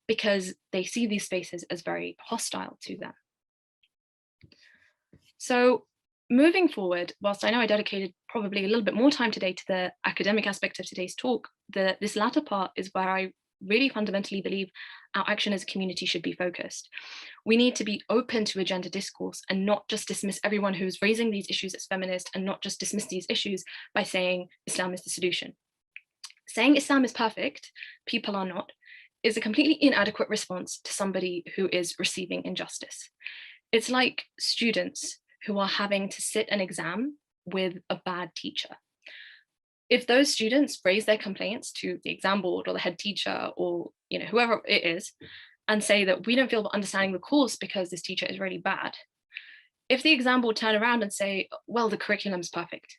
because they see these spaces as very hostile to them. So moving forward, whilst I know I dedicated probably a little bit more time today to the academic aspect of today's talk, this latter part is where I really fundamentally believe our action as a community should be focused. We need to be open to agenda discourse and not just dismiss everyone who's raising these issues as feminist and not just dismiss these issues by saying Islam is the solution. Saying Islam is perfect, people are not, is a completely inadequate response to somebody who is receiving injustice. It's like students who are having to sit an exam with a bad teacher. If those students raise their complaints to the exam board or the head teacher or whoever it is and say that we don't feel understanding the course because this teacher is really bad, if the exam board turn around and say, well, the curriculum's perfect,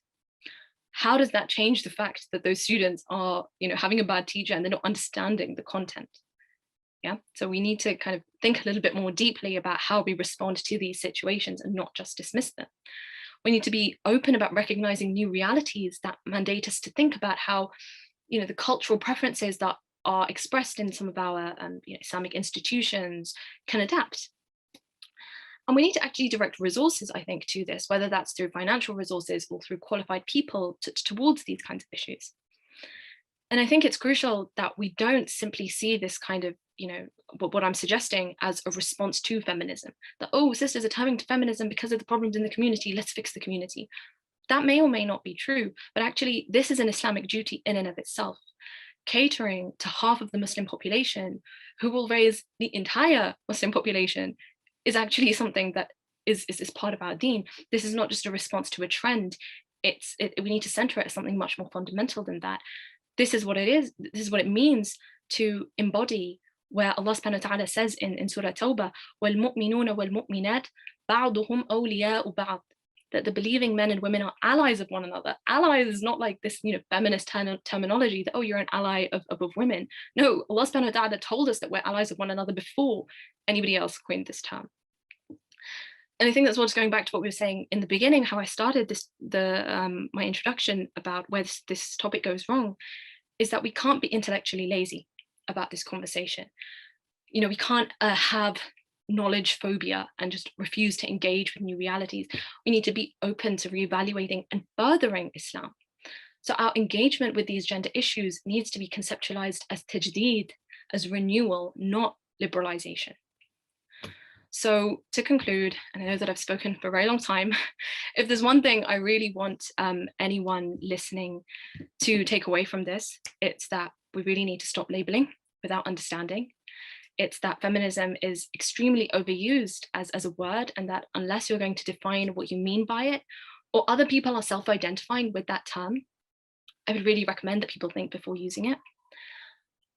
how does that change the fact that those students are having a bad teacher and they're not understanding the content? Yeah, so we need to kind of think a little bit more deeply about how we respond to these situations and not just dismiss them. We need to be open about recognizing new realities that mandate us to think about how, the cultural preferences that are expressed in some of our Islamic institutions can adapt. And we need to actually direct resources, I think, to this, whether that's through financial resources or through qualified people towards these kinds of issues. And I think it's crucial that we don't simply see this kind of, what I'm suggesting as a response to feminism, that, oh, sisters are turning to feminism because of the problems in the community, let's fix the community. That may or may not be true, but actually this is an Islamic duty in and of itself. Catering to half of the Muslim population who will raise the entire Muslim population is actually something that is part of our deen. This is not just a response to a trend. We need to center it as something much more fundamental than that. This is what it is. This is what it means to embody where Allah subhanahu wa ta'ala says in Surah Tawbah, وَالْمُؤْمِنُونَ وَالْمُؤْمِنَاتِ بَعْضُهُمْ أَوْلِيَاءُ بَعْضٍ, that the believing men and women are allies of one another. Allies is not like this, feminist terminology that, oh, you're an ally of women. No, Allah subhanahu wa ta'ala told us that we're allies of one another before anybody else coined this term. And I think that's what's going back to what we were saying in the beginning, how I started my introduction about where this topic goes wrong, is that we can't be intellectually lazy about this conversation. We can't have knowledge phobia and just refuse to engage with new realities. We need to be open to reevaluating and furthering Islam. So our engagement with these gender issues needs to be conceptualized as tajdeed, as renewal, not liberalization. So to conclude, and I know that I've spoken for a very long time, if there's one thing I really want anyone listening to take away from this, it's that we really need to stop labeling without understanding. It's that feminism is extremely overused as a word, and that unless you're going to define what you mean by it, or other people are self-identifying with that term, I would really recommend that people think before using it.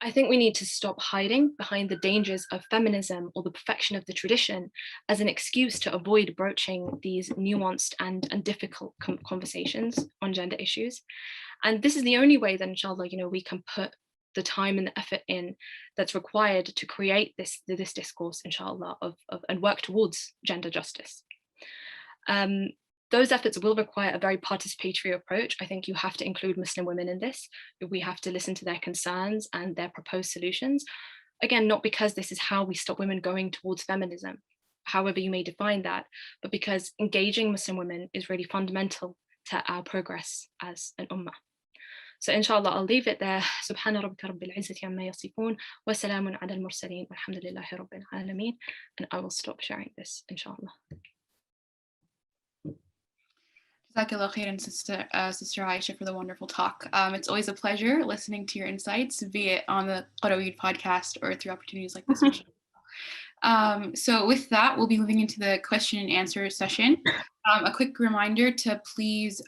I think we need to stop hiding behind the dangers of feminism or the perfection of the tradition as an excuse to avoid broaching these nuanced and difficult conversations on gender issues. And this is the only way that, inshallah, we can put the time and the effort in that's required to create this discourse, inshallah, and work towards gender justice. Those efforts will require a very participatory approach. I think you have to include Muslim women in this. We have to listen to their concerns and their proposed solutions. Again, not because this is how we stop women going towards feminism, however you may define that, but because engaging Muslim women is really fundamental to our progress as an ummah. So inshallah, I'll leave it there. Subhana rabbika rabbil izzati amma yasifun wa salamun ala al-mursaleen walhamdulillahi rabbil alameen. And I will stop sharing this, inshallah. Jazakallah khairan, Sister Aisha, for the wonderful talk. It's always a pleasure listening to your insights, be it on the Qaraweed podcast or through opportunities like this. So with that, we'll be moving into the question and answer session. A quick reminder to please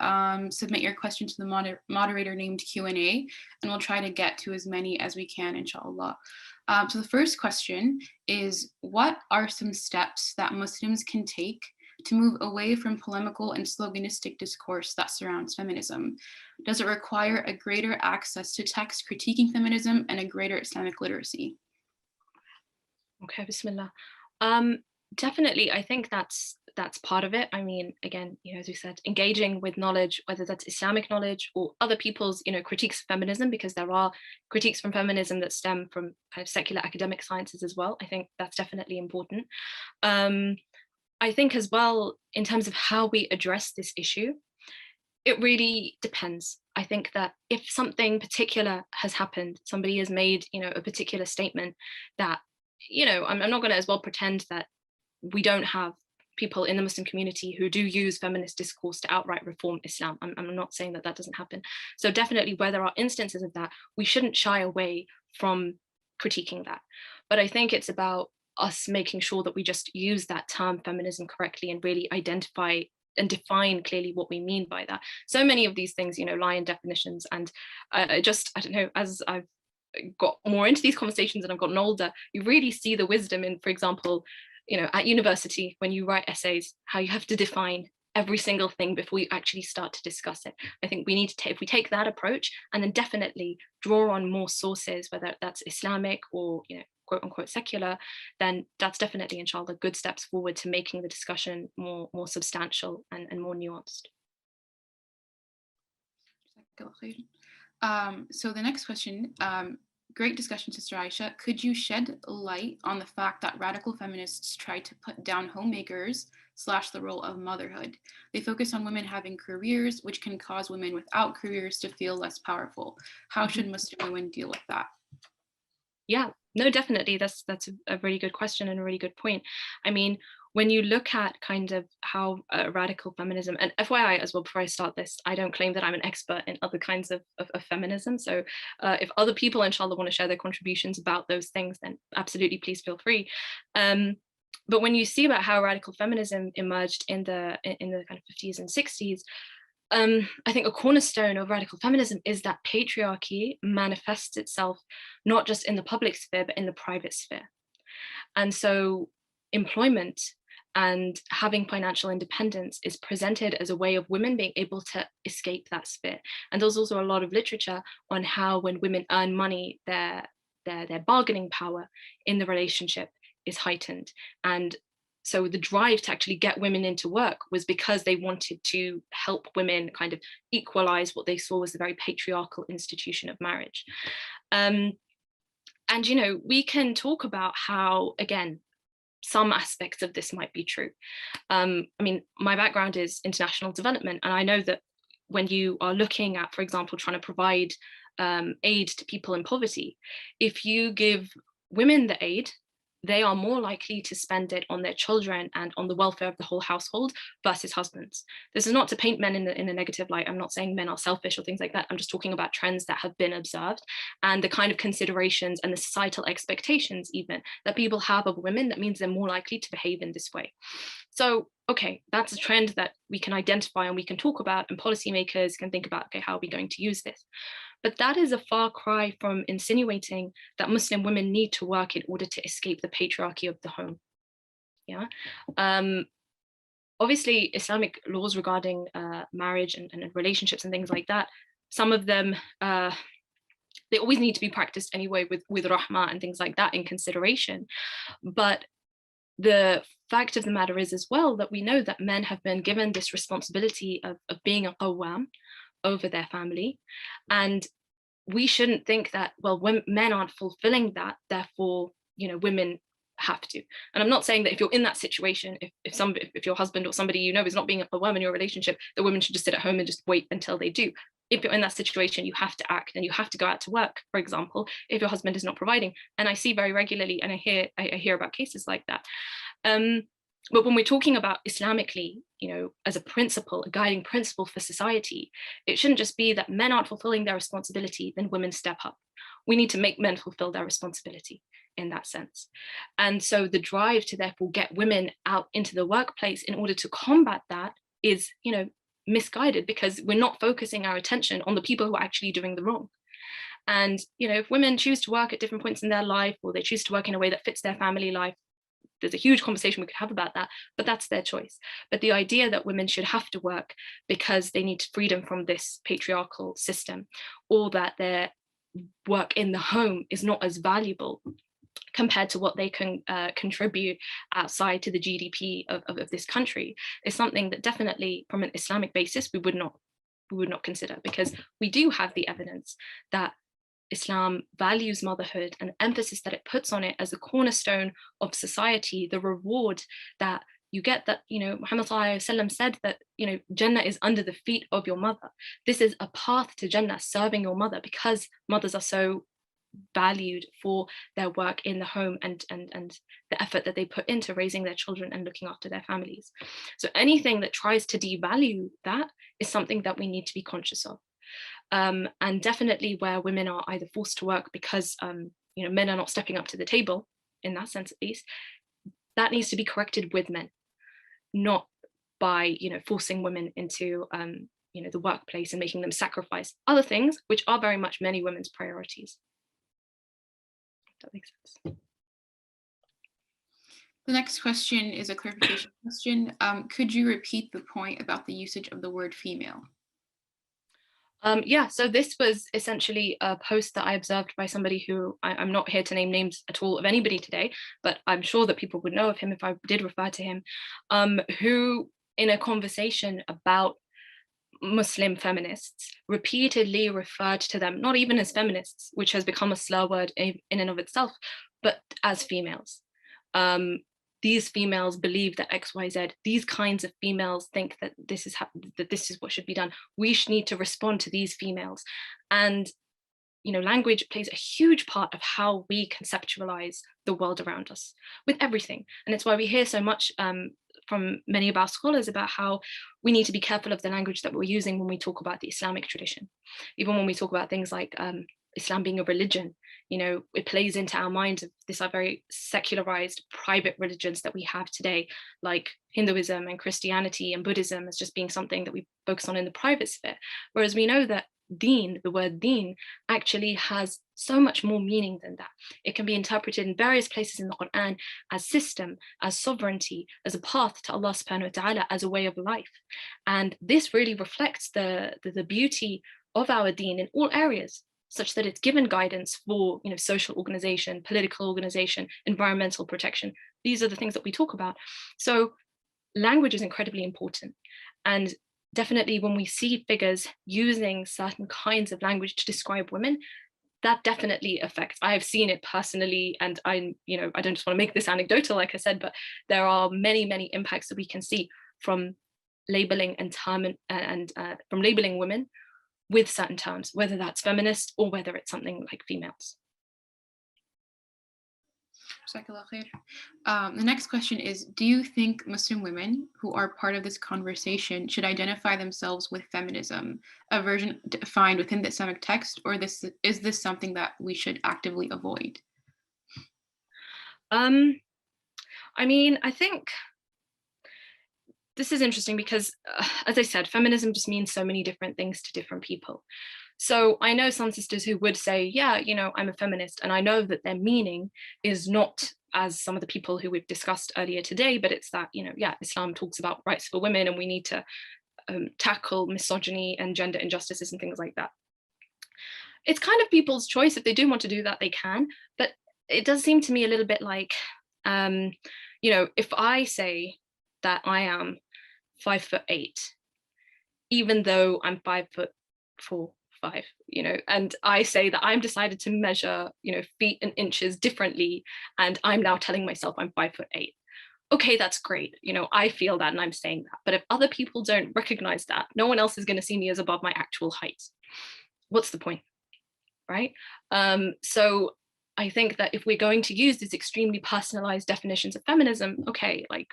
submit your question to the moderator named Q&A, and we'll try to get to as many as we can, inshallah. So the first question is, what are some steps that Muslims can take to move away from polemical and sloganistic discourse that surrounds feminism? Does it require a greater access to text critiquing feminism and a greater Islamic literacy? Okay, bismillah. Definitely, I think that's part of it. I mean, again, as we said, engaging with knowledge, whether that's Islamic knowledge or other people's, critiques of feminism, because there are critiques from feminism that stem from kind of secular academic sciences as well. I think that's definitely important. I think as well, in terms of how we address this issue, it really depends. I think that if something particular has happened, somebody has made, a particular statement that, I'm not going to as well pretend that we don't have people in the Muslim community who do use feminist discourse to outright reform Islam. I'm not saying that that doesn't happen. So definitely where there are instances of that, we shouldn't shy away from critiquing that. But I think it's about us making sure that we just use that term feminism correctly and really identify and define clearly what we mean by that. So many of these things, lie in definitions. And I don't know, as I've got more into these conversations and I've gotten older, you really see the wisdom in, for example, at university, when you write essays, how you have to define every single thing before you actually start to discuss it. I think we need to if we take that approach and then definitely draw on more sources, whether that's Islamic or, quote unquote secular, then that's definitely, inshallah, good steps forward to making the discussion more substantial and more nuanced. So the next question, Great discussion, Sister Aisha. Could you shed light on the fact that radical feminists try to put down homemakers / the role of motherhood? They focus on women having careers, which can cause women without careers to feel less powerful. How should Muslim women deal with that? Yeah, no, definitely. That's a really good question and a really good point. I mean, when you look at kind of how radical feminism, and FYI as well, before I start this, I don't claim that I'm an expert in other kinds of feminism. So if other people, inshallah, want to share their contributions about those things, then absolutely, please feel free. But when you see about how radical feminism emerged in the kind of 50s and 60s, I think a cornerstone of radical feminism is that patriarchy manifests itself not just in the public sphere, but in the private sphere. And so employment and having financial independence is presented as a way of women being able to escape that sphere. And there's also a lot of literature on how when women earn money, their bargaining power in the relationship is heightened. And so the drive to actually get women into work was because they wanted to help women kind of equalize what they saw as the very patriarchal institution of marriage. And, you know, we can talk about how, again, some aspects of this might be true. I mean, my background is international development, and I know that when you are looking at, for example, trying to provide aid to people in poverty, if you give women the aid, they are more likely to spend it on their children and on the welfare of the whole household versus husbands. This is not to paint men in a negative light. I'm not saying men are selfish or things like that. I'm just talking about trends that have been observed and the kind of considerations and the societal expectations even that people have of women that means they're more likely to behave in this way. So, okay, that's a trend that we can identify and we can talk about, and policymakers can think about, okay, how are we going to use this? But that is a far cry from insinuating that Muslim women need to work in order to escape the patriarchy of the home. Yeah. Obviously, Islamic laws regarding marriage and relationships and things like that, some of them, they always need to be practiced anyway with rahmah and things like that in consideration. But the fact of the matter is as well that we know that men have been given this responsibility of being a qawwam over their family. And we shouldn't think that, well, when men aren't fulfilling that, therefore, you know, women have to. And I'm not saying that if you're in that situation, if your husband or somebody you know is not being a woman in your relationship, the women should just sit at home and just wait until they do. If you're in that situation, you have to act and you have to go out to work, for example, if your husband is not providing. And I see very regularly, and I hear about cases like that. But when we're talking about Islamically, you know, as a principle, a guiding principle for society, it shouldn't just be that men aren't fulfilling their responsibility, then women step up. We need to make men fulfill their responsibility in that sense. And so the drive to therefore get women out into the workplace in order to combat that is, you know, misguided, because we're not focusing our attention on the people who are actually doing the wrong. And, you know, if women choose to work at different points in their life, or they choose to work in a way that fits their family life, there's a huge conversation we could have about that, but that's their choice. But the idea that women should have to work because they need freedom from this patriarchal system, or that their work in the home is not as valuable compared to what they can contribute outside to the GDP of this country, is something that definitely from an Islamic basis we would not consider, because we do have the evidence that Islam values motherhood and the emphasis that it puts on it as a cornerstone of society, the reward that you get, that, you know, Muhammad said that, you know, Jannah is under the feet of your mother. This is a path to Jannah, serving your mother, because mothers are so valued for their work in the home and the effort that they put into raising their children and looking after their families. So anything that tries to devalue that is something that we need to be conscious of. And definitely where women are either forced to work because you know, men are not stepping up to the table, in that sense at least, that needs to be corrected with men, not by, you know, forcing women into you know, the workplace and making them sacrifice other things which are very much many women's priorities. If that makes sense. The next question is a clarification question. Could you repeat the point about the usage of the word female? Yeah, so this was essentially a post that I observed by somebody who, I'm not here to name names at all of anybody today, but I'm sure that people would know of him if I did refer to him, who in a conversation about Muslim feminists repeatedly referred to them, not even as feminists, which has become a slur word in and of itself, but as females. These females believe that XYZ, these kinds of females think that this is what should be done. We need to respond to these females. And language plays a huge part of how we conceptualize the world around us with everything. And it's why we hear so much from many of our scholars about how we need to be careful of the language that we're using when we talk about the Islamic tradition. Even when we talk about things like Islam being a religion, it plays into our minds of this are very secularized private religions that we have today, like Hinduism and Christianity and Buddhism as just being something that we focus on in the private sphere. Whereas we know that deen, the word deen, actually has so much more meaning than that. It can be interpreted in various places in the Quran as system, as sovereignty, as a path to Allah subhanahu wa ta'ala, as a way of life. And this really reflects the beauty of our deen in all areas, such that it's given guidance for social organization, political organization, environmental protection. These are the things that we talk about. So language is incredibly important. And definitely when we see figures using certain kinds of language to describe women, that definitely affects. I have seen it personally, and I don't just want to make this anecdotal, like I said, but there are many, many impacts that we can see from labeling and from labeling women with certain terms, whether that's feminist or whether it's something like females. The next question is, do you think Muslim women who are part of this conversation should identify themselves with feminism, a version defined within the Islamic text, or is this something that we should actively avoid? I think this is interesting because, as I said, feminism just means so many different things to different people. So I know some sisters who would say, yeah, I'm a feminist, and I know that their meaning is not as some of the people who we've discussed earlier today, but it's that, Islam talks about rights for women and we need to tackle misogyny and gender injustices and things like that. It's kind of people's choice. If they do want to do that, they can, but it does seem to me a little bit like, if I say that I am 5'8", even though I'm 5'4", 5, and I say that I'm decided to measure, feet and inches differently, and I'm now telling myself I'm 5'8". Okay, that's great. I feel that and I'm saying that. But if other people don't recognize that, no one else is going to see me as above my actual height. What's the point, right? So I think that if we're going to use these extremely personalized definitions of feminism, okay, like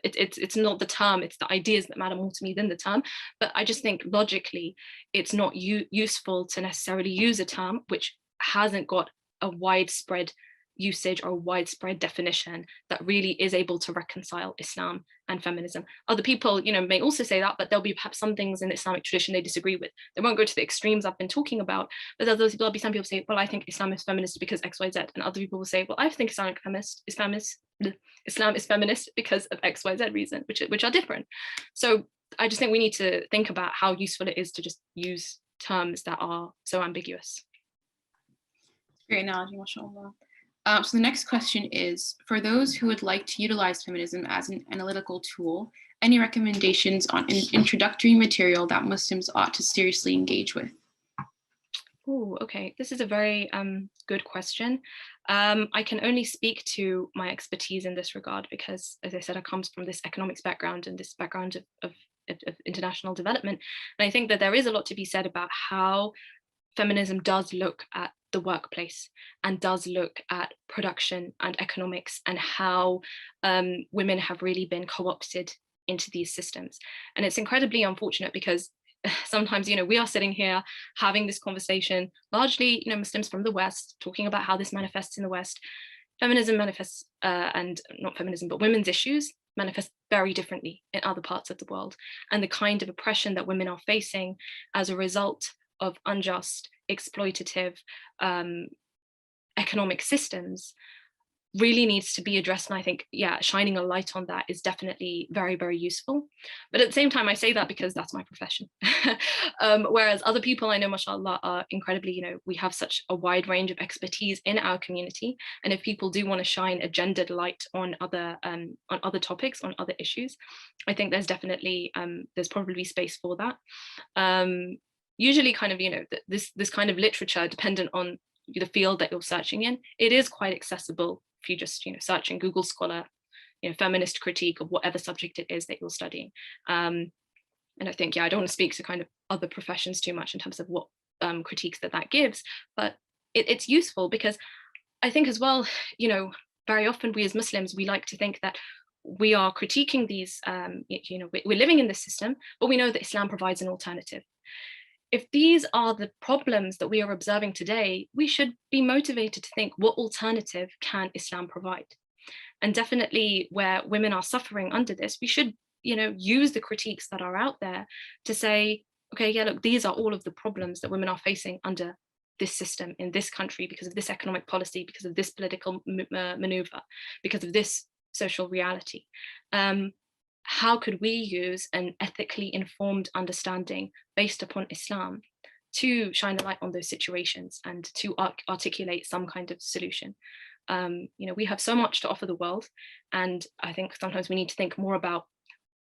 it's not the term, it's the ideas that matter more to me than the term. But I just think logically, it's not useful to necessarily use a term which hasn't got a widespread usage or widespread definition that really is able to reconcile Islam and feminism. Other people, may also say that, but there'll be perhaps some things in the Islamic tradition they disagree with. They won't go to the extremes I've been talking about, but there'll be some people say, well, I think Islam is feminist because XYZ, and other people will say, well, I think Islam is feminist because of XYZ reason, which are different. So I just think we need to think about how useful it is to just use terms that are so ambiguous. Great analogy, mashallah. So the next question is, for those who would like to utilize feminism as an analytical tool, any recommendations on an introductory material that Muslims ought to seriously engage with? Oh, okay. This is a very good question. I can only speak to my expertise in this regard because, as I said, I come from this economics background and this background of international development. And I think that there is a lot to be said about how feminism does look at the workplace and does look at production and economics and how women have really been co-opted into these systems. And it's incredibly unfortunate because sometimes, we are sitting here having this conversation, largely, Muslims from the West, talking about how this manifests in the West. Feminism manifests, and not feminism, but women's issues manifest very differently in other parts of the world. And the kind of oppression that women are facing as a result of unjust, exploitative economic systems really needs to be addressed. And I think, yeah, shining a light on that is definitely very, very useful. But at the same time, I say that because that's my profession. Whereas other people I know, mashallah, are incredibly, we have such a wide range of expertise in our community. And if people do want to shine a gendered light on other topics, on other issues, I think there's definitely, there's probably space for that. Usually kind of, this kind of literature, dependent on the field that you're searching in, it is quite accessible if you just search in Google Scholar, feminist critique of whatever subject it is that you're studying. And I think, yeah, I don't want to speak to kind of other professions too much in terms of what critiques that gives, but it's useful because I think as well, very often we as Muslims, we like to think that we are critiquing these, we're living in this system, but we know that Islam provides an alternative. If these are the problems that we are observing today, we should be motivated to think, what alternative can Islam provide? And definitely where women are suffering under this, we should, use the critiques that are out there to say, okay, yeah, look, these are all of the problems that women are facing under this system in this country because of this economic policy, because of this political maneuver, because of this social reality. How could we use an ethically informed understanding based upon Islam to shine a light on those situations and to articulate some kind of solution? We have so much to offer the world, and I think sometimes we need to think more about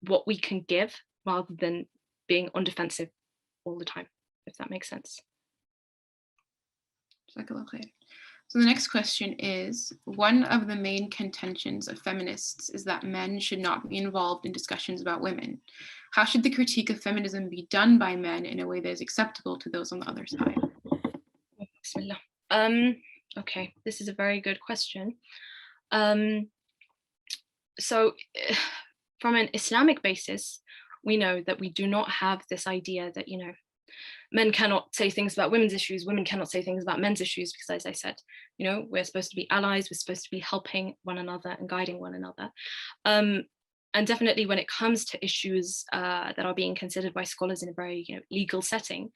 what we can give rather than being on defensive all the time, if that makes sense. So the next question is, one of the main contentions of feminists is that men should not be involved in discussions about women. How should the critique of feminism be done by men in a way that is acceptable to those on the other side? Bismillah. Okay, this is a very good question. So from an Islamic basis, we know that we do not have this idea that, men cannot say things about women's issues, women cannot say things about men's issues, because as I said, we're supposed to be allies, we're supposed to be helping one another and guiding one another. And definitely when it comes to issues that are being considered by scholars in a very legal setting,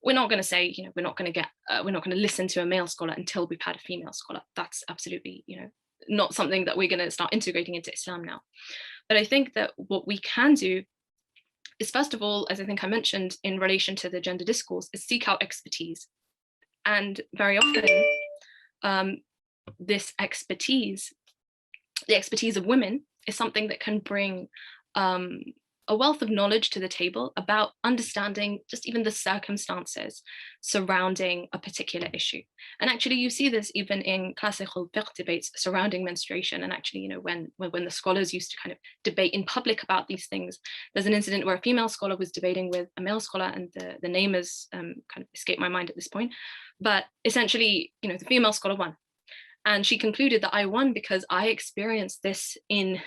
we're not going to say, we're not going to listen to a male scholar until we've had a female scholar. That's absolutely, not something that we're going to start integrating into Islam now. But I think that what we can do is, first of all, as I think I mentioned in relation to the gender discourse, is seek out expertise. And very often, this expertise, the expertise of women, is something that can bring a wealth of knowledge to the table about understanding just even the circumstances surrounding a particular issue. And actually, you see this even in classical fiqh debates surrounding menstruation. And actually, when the scholars used to kind of debate in public about these things, there's an incident where a female scholar was debating with a male scholar, and the name has kind of escaped my mind at this point. But essentially, the female scholar won. And she concluded that I won because I experienced this in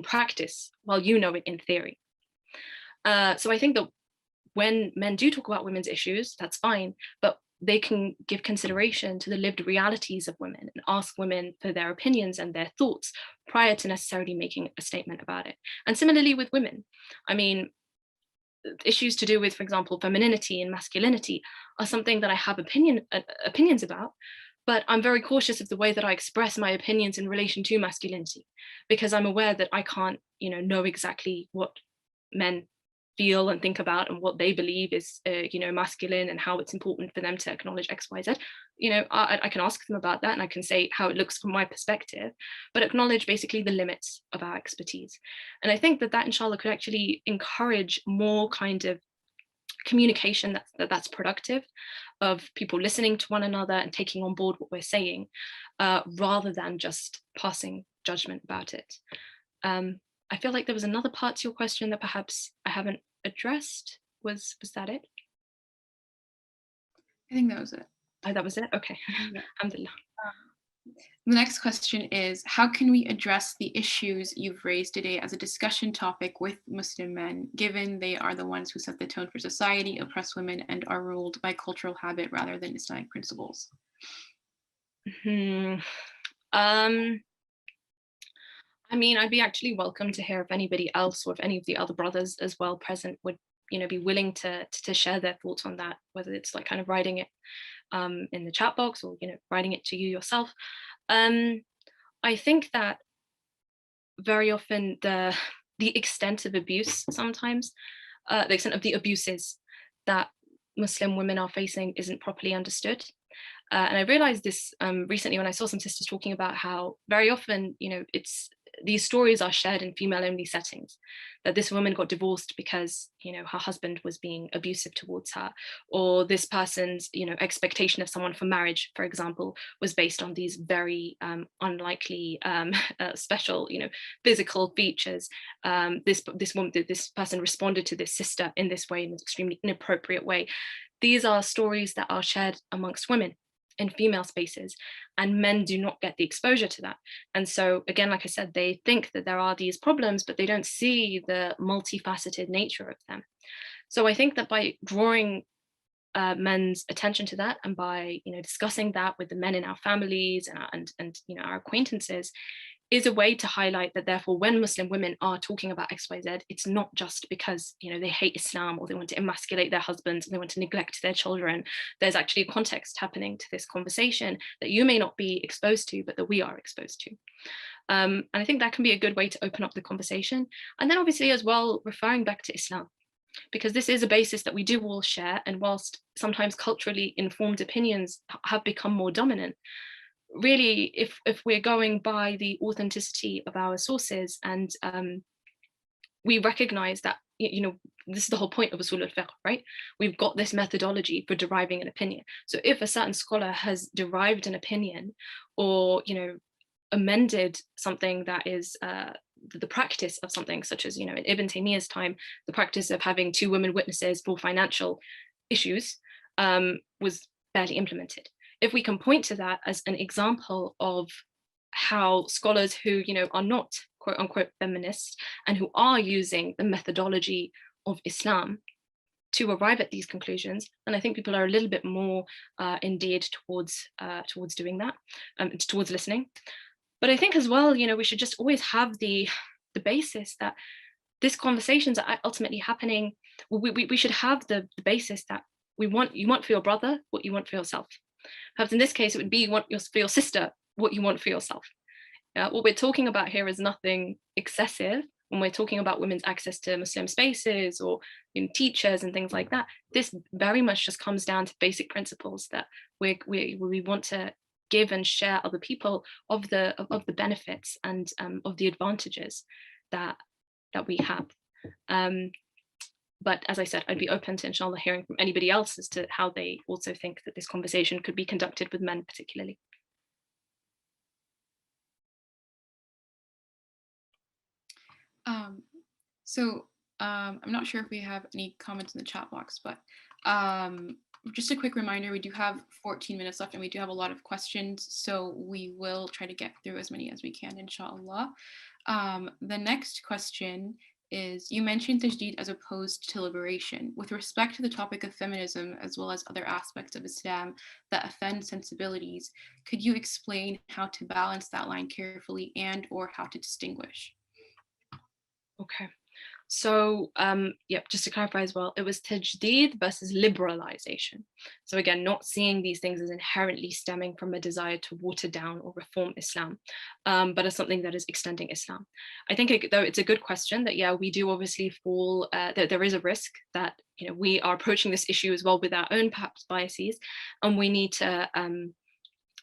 practice, while you know it in theory. So I think that when men do talk about women's issues, that's fine, but they can give consideration to the lived realities of women and ask women for their opinions and their thoughts prior to necessarily making a statement about it. And similarly with women, I mean, issues to do with, for example, femininity and masculinity are something that I have opinions about, but I'm very cautious of the way that I express my opinions in relation to masculinity, because I'm aware that I can't, know exactly what men feel and think about and what they believe is, masculine, and how it's important for them to acknowledge X, Y, Z. I can ask them about that, and I can say how it looks from my perspective, but acknowledge basically the limits of our expertise. And I think that inshallah could actually encourage more kind of communication that's productive, of people listening to one another and taking on board what we're saying, rather than just passing judgment about it. I feel like there was another part to your question that perhaps I haven't addressed. Was that it? I think that was it. Oh, that was it? Okay. Yeah. Alhamdulillah. The next question is, how can we address the issues you've raised today as a discussion topic with Muslim men, given they are the ones who set the tone for society, oppress women, and are ruled by cultural habit rather than Islamic principles? I mean, I'd be actually welcome to hear if anybody else, or if any of the other brothers as well present would, be willing to share their thoughts on that, whether it's like kind of writing it in the chat box, or, writing it to you yourself. I I think that very often the extent of abuse sometimes, the extent of the abuses that Muslim women are facing isn't properly understood. And I realized this recently when I saw some sisters talking about how very often, it's these stories are shared in female-only settings. That this woman got divorced because, her husband was being abusive towards her, or this person's, expectation of someone for marriage, for example, was based on these very unlikely, special, physical features. This person responded to this sister in this way, in an extremely inappropriate way. These are stories that are shared amongst women in female spaces, and men do not get the exposure to that. And so again, like I said, they think that there are these problems, but they don't see the multifaceted nature of them. So I think that by drawing men's attention to that, and by discussing that with the men in our families and our acquaintances, is a way to highlight that therefore when Muslim women are talking about XYZ, it's not just because they hate Islam or they want to emasculate their husbands and they want to neglect their children. There's actually a context happening to this conversation that you may not be exposed to, but that we are exposed to. And I think that can be a good way to open up the conversation. And then obviously as well, referring back to Islam, because this is a basis that we do all share. And whilst sometimes culturally informed opinions have become more dominant, really, if we're going by the authenticity of our sources, and we recognize that this is the whole point of usul al-fiqh, right? We've got this methodology for deriving an opinion. So if a certain scholar has derived an opinion, or amended something that is the practice of something, such as in Ibn Taymiyyah's time, the practice of having 2 women witnesses for financial issues was barely implemented. If we can point to that as an example of how scholars who are not quote unquote feminists and who are using the methodology of Islam to arrive at these conclusions, then I think people are a little bit more endeared towards doing that, towards listening. But I think as well, we should just always have the basis that these conversations are ultimately happening. We should have the basis that you want for your brother what you want for yourself. Perhaps in this case, it would be you want for your sister what you want for yourself. What we're talking about here is nothing excessive. When we're talking about women's access to Muslim spaces or teachers and things like that, this very much just comes down to basic principles that we want to give and share other people of the benefits and of the advantages that we have. But as I said, I'd be open to, inshallah, hearing from anybody else as to how they also think that this conversation could be conducted with men particularly. I'm not sure if we have any comments in the chat box, but just a quick reminder, we do have 14 minutes left and we do have a lot of questions, so we will try to get through as many as we can, inshallah. The next question is, you mentioned tajdeed as opposed to liberation. With respect to the topic of feminism, as well as other aspects of Islam that offend sensibilities, could you explain how to balance that line carefully and/or how to distinguish? Okay. So just to clarify as well, it was tajdeed versus liberalization. So again, not seeing these things as inherently stemming from a desire to water down or reform Islam, but as something that is extending Islam. I think though it's a good question that, yeah, we do obviously fall, that there is a risk that, we are approaching this issue as well with our own perhaps biases, and we need to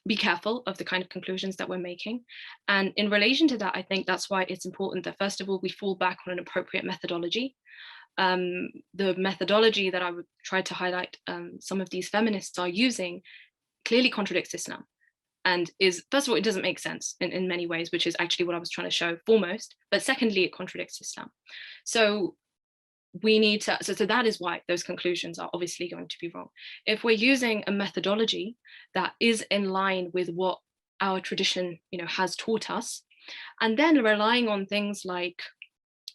be careful of the kind of conclusions that we're making. And in relation to that, I think that's why it's important that first of all, we fall back on an appropriate methodology. The methodology that I would try to highlight some of these feminists are using clearly contradicts Islam, and is, first of all, it doesn't make sense in many ways, which is actually what I was trying to show foremost, but secondly, it contradicts Islam. So we need to, so that is why those conclusions are obviously going to be wrong. If we're using a methodology that is in line with what our tradition, has taught us, and then relying on things like,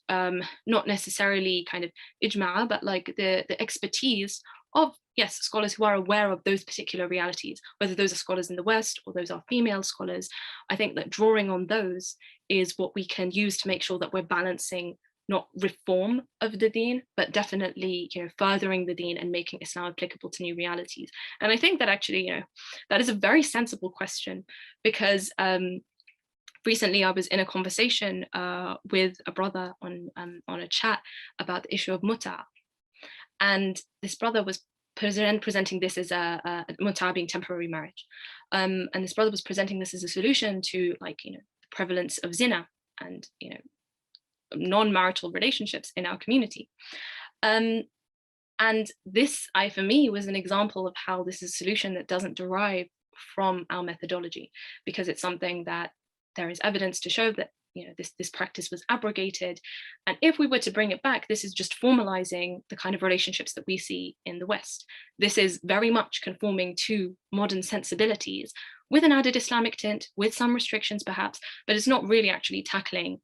not necessarily kind of ijma, but like the expertise of, yes, scholars who are aware of those particular realities, whether those are scholars in the West or those are female scholars, I think that drawing on those is what we can use to make sure that we're balancing not reform of the deen, but definitely, furthering the deen and making Islam applicable to new realities. And I think that actually, that is a very sensible question, because recently I was in a conversation with a brother on a chat about the issue of muta, and this brother was presenting this as a muta being temporary marriage, and this brother was presenting this as a solution to, like, the prevalence of zina and non-marital relationships in our community. And this, for me, was an example of how this is a solution that doesn't derive from our methodology, because it's something that there is evidence to show that this practice was abrogated. And if we were to bring it back, this is just formalizing the kind of relationships that we see in the West. This is very much conforming to modern sensibilities with an added Islamic tint, with some restrictions perhaps, but it's not really actually tackling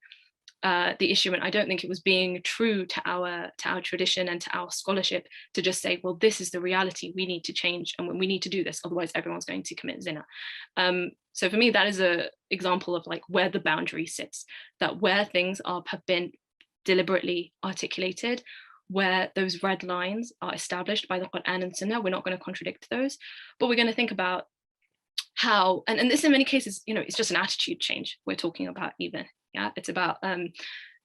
the issue. And I don't think it was being true to our tradition and to our scholarship to just say, well, this is the reality, we need to change and we need to do this, otherwise everyone's going to commit zina. So for me, that is an example of like where the boundary sits, that where things have been deliberately articulated, where those red lines are established by the Quran and Sunnah, we're not going to contradict those, but we're going to think about how, and this in many cases, it's just an attitude change we're talking about even. Yeah, it's about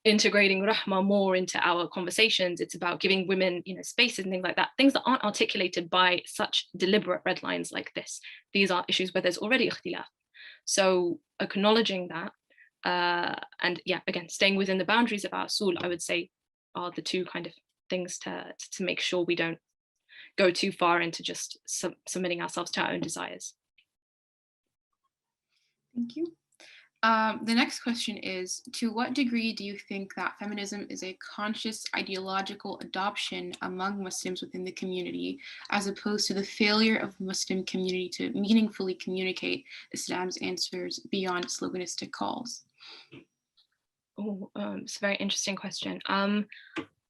integrating rahma more into our conversations. It's about giving women, spaces and things like that, things that aren't articulated by such deliberate red lines like this. These are issues where there's already ikhtilaf. So acknowledging that, and yeah, again, staying within the boundaries of our usul, I would say, are the two kind of things to make sure we don't go too far into just submitting ourselves to our own desires. Thank you. The next question is, to what degree do you think that feminism is a conscious ideological adoption among Muslims within the community, as opposed to the failure of the Muslim community to meaningfully communicate Islam's answers beyond sloganistic calls? Oh, it's a very interesting question.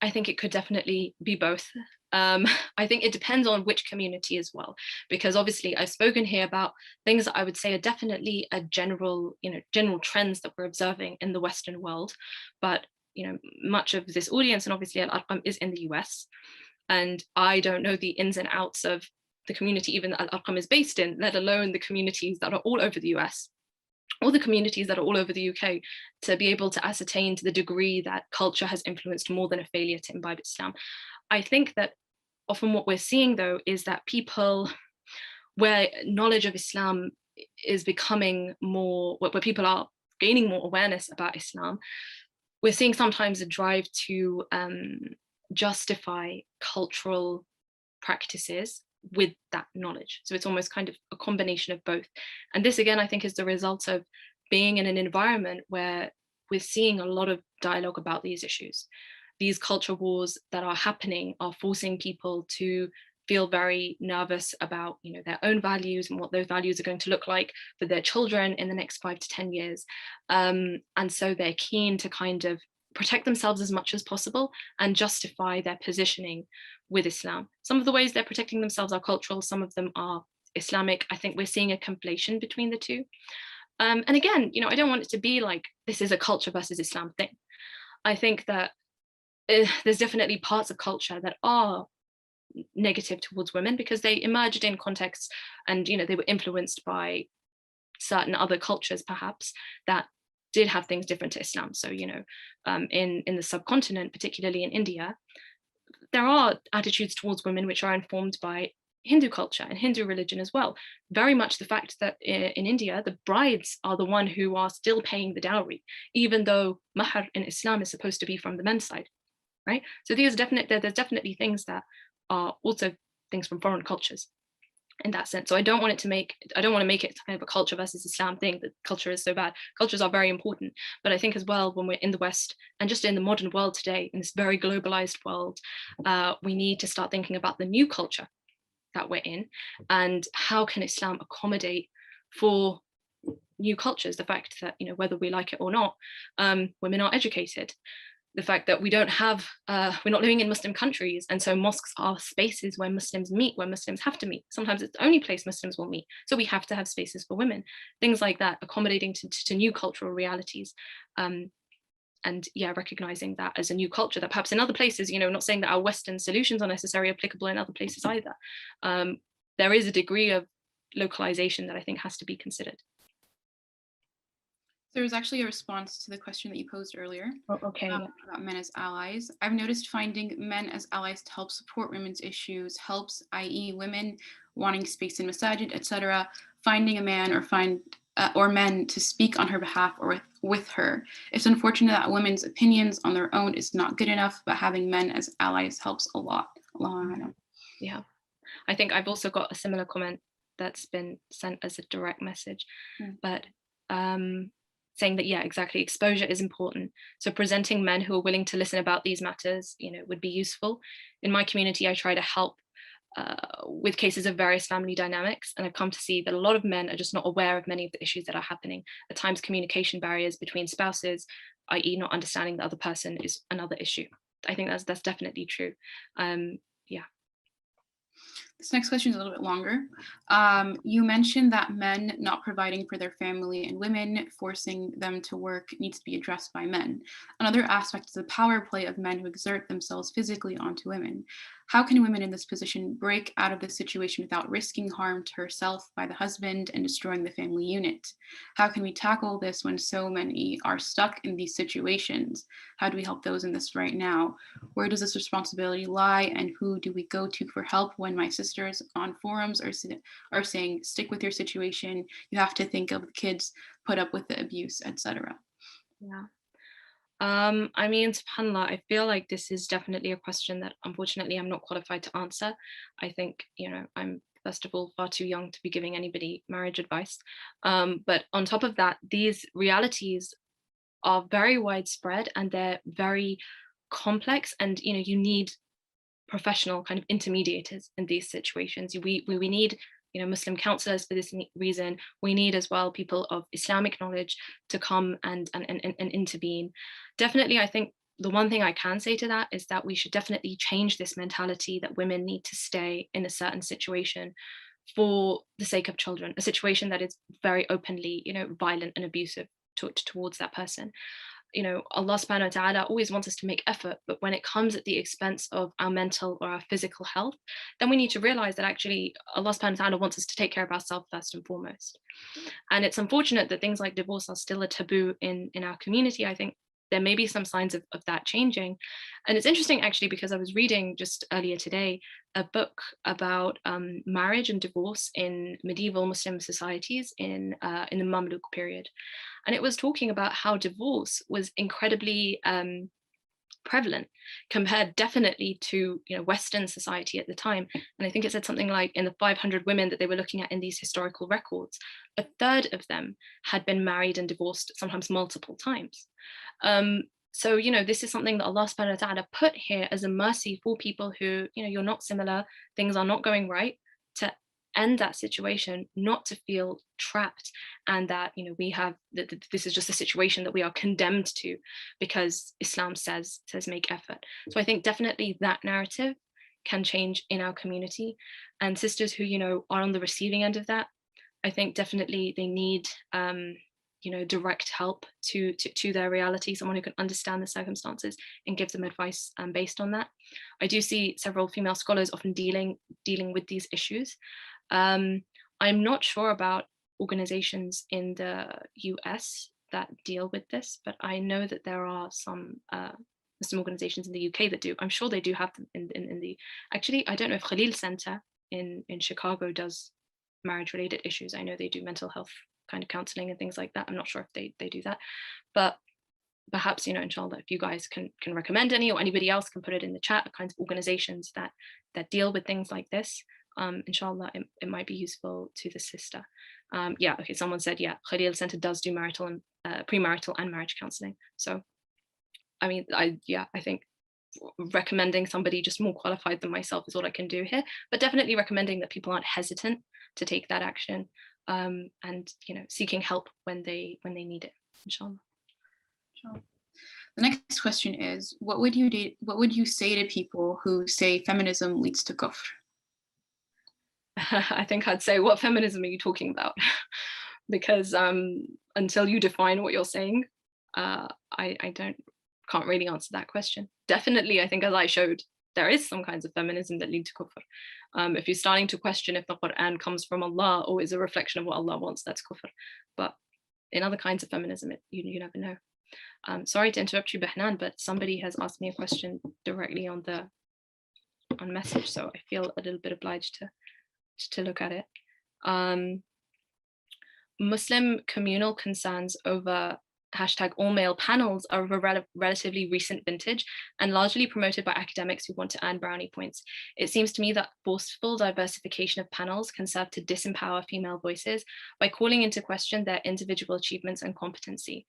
I think it could definitely be both. I think it depends on which community as well, because obviously I've spoken here about things that I would say are definitely a general trends that we're observing in the Western world. But, much of this audience, and obviously Al-Arqam is in the US, and I don't know the ins and outs of the community even that Al-Arqam is based in, let alone the communities that are all over the US, or the communities that are all over the UK, to be able to ascertain to the degree that culture has influenced more than a failure to imbibe Islam. I think that often what we're seeing, though, is that people, where knowledge of Islam is becoming more, where people are gaining more awareness about Islam, we're seeing sometimes a drive to justify cultural practices with that knowledge. So it's almost kind of a combination of both. And this, again, I think is the result of being in an environment where we're seeing a lot of dialogue about these issues. These culture wars that are happening are forcing people to feel very nervous about, their own values and what those values are going to look like for their children in the next 5 to 10 years. And so they're keen to kind of protect themselves as much as possible and justify their positioning with Islam. Some of the ways they're protecting themselves are cultural, some of them are Islamic. I think we're seeing a conflation between the two. And again, I don't want it to be like this is a culture versus Islam thing. I think that there's definitely parts of culture that are negative towards women because they emerged in contexts and they were influenced by certain other cultures perhaps that did have things different to Islam. So in the subcontinent, particularly in India, there are attitudes towards women which are informed by Hindu culture and Hindu religion as well. Very much the fact that in India, the brides are the one who are still paying the dowry, even though mahar in Islam is supposed to be from the men's side, right? So there's definitely things that are also things from foreign cultures in that sense. So I don't want to make it kind of a culture versus Islam thing, that culture is so bad. Cultures are very important. But I think as well, when we're in the West and just in the modern world today, in this very globalized world, we need to start thinking about the new culture that we're in and how can Islam accommodate for new cultures. The fact that, whether we like it or not, women are educated. The fact that we don't have, we're not living in Muslim countries, and so mosques are spaces where Muslims meet, where Muslims have to meet. Sometimes it's the only place Muslims will meet, so we have to have spaces for women. Things like that, accommodating to new cultural realities, and yeah, recognizing that as a new culture that perhaps in other places, not saying that our Western solutions are necessarily applicable in other places either. There is a degree of localization that I think has to be considered. There was actually a response to the question that you posed earlier Oh, okay. about men as allies. I've noticed finding men as allies to help support women's issues helps, i.e., women wanting space in masajid, etc. Finding a man or men to speak on her behalf or with her. It's unfortunate that women's opinions on their own is not good enough, but having men as allies helps a lot. Allahu A'lam. Yeah. I think I've also got a similar comment that's been sent as a direct message, but saying that, yeah, exactly, exposure is important. So presenting men who are willing to listen about these matters, would be useful. In my community, I try to help with cases of various family dynamics, and I've come to see that a lot of men are just not aware of many of the issues that are happening. At times, communication barriers between spouses, i.e., not understanding the other person, is another issue. I think that's definitely true. Yeah. This next question is a little bit longer. You mentioned that men not providing for their family and women forcing them to work needs to be addressed by men. Another aspect is the power play of men who exert themselves physically onto women. How can women in this position break out of the situation without risking harm to herself by the husband and destroying the family unit? How can we tackle this when so many are stuck in these situations? How do we help those in this right now? Where does this responsibility lie, and who do we go to for help when my sisters on forums are saying, stick with your situation, you have to think of the kids, put up with the abuse, etc.? Yeah. I mean, subhanAllah, I feel like this is definitely a question that unfortunately I'm not qualified to answer. I think, I'm first of all far too young to be giving anybody marriage advice. But on top of that, these realities are very widespread and they're very complex, and you need professional kind of intermediators in these situations. We need Muslim counselors for this reason. We need as well people of Islamic knowledge to come and intervene. Definitely, I think the one thing I can say to that is that we should definitely change this mentality that women need to stay in a certain situation for the sake of children, a situation that is very openly, violent and abusive towards that person. Allah subhanahu wa ta'ala always wants us to make effort, but when it comes at the expense of our mental or our physical health, then we need to realize that actually Allah subhanahu wa ta'ala wants us to take care of ourselves first and foremost. And it's unfortunate that things like divorce are still a taboo in our community. I think there may be some signs of that changing. And it's interesting actually, because I was reading just earlier today a book about marriage and divorce in medieval Muslim societies in the Mamluk period. And it was talking about how divorce was incredibly prevalent compared definitely to Western society at the time. And I think it said something like, in the 500 women that they were looking at in these historical records, a third of them had been married and divorced, sometimes multiple times. So this is something that Allah subhanahu wa ta'ala put here as a mercy for people who you're not similar, things are not going right, to end that situation, not to feel trapped, and that we have this is just a situation that we are condemned to because Islam says make effort. So I think definitely that narrative can change in our community, and sisters who are on the receiving end of that, I think definitely they need direct help to their reality, someone who can understand the circumstances and give them advice based on that. I do see several female scholars often dealing with these issues. I'm not sure about organizations in the US that deal with this, but I know that there are some organizations in the UK that do. I'm sure they do have them in the, actually, I don't know if Khalil Center in Chicago does marriage related issues. I know they do mental health kind of counseling and things like that. I'm not sure if they do that, but perhaps inshallah, if you guys can recommend any, or anybody else can put it in the chat, kinds of organizations that deal with things like this, inshallah, it might be useful to the sister. Yeah, okay, someone said, yeah, Khalil Center does do marital and premarital and marriage counseling. So I mean, I think recommending somebody just more qualified than myself is what I can do here, but definitely recommending that people aren't hesitant to take that action, and seeking help when they need it, inshallah. The next question is, what would you say to people who say feminism leads to kufr? I think I'd say, what feminism are you talking about? Because until you define what you're saying, I can't really answer that question. Definitely, I think, as I showed, there is some kinds of feminism that lead to kufr. If you're starting to question if the Quran comes from Allah or is a reflection of what Allah wants, that's kufr. But in other kinds of feminism, you never know. Sorry to interrupt you, Behnan, but somebody has asked me a question directly on message, so I feel a little bit obliged to look at it. Muslim communal concerns over hashtag all male panels are of a relatively recent vintage and largely promoted by academics who want to earn brownie points. It seems to me that forceful diversification of panels can serve to disempower female voices by calling into question their individual achievements and competency.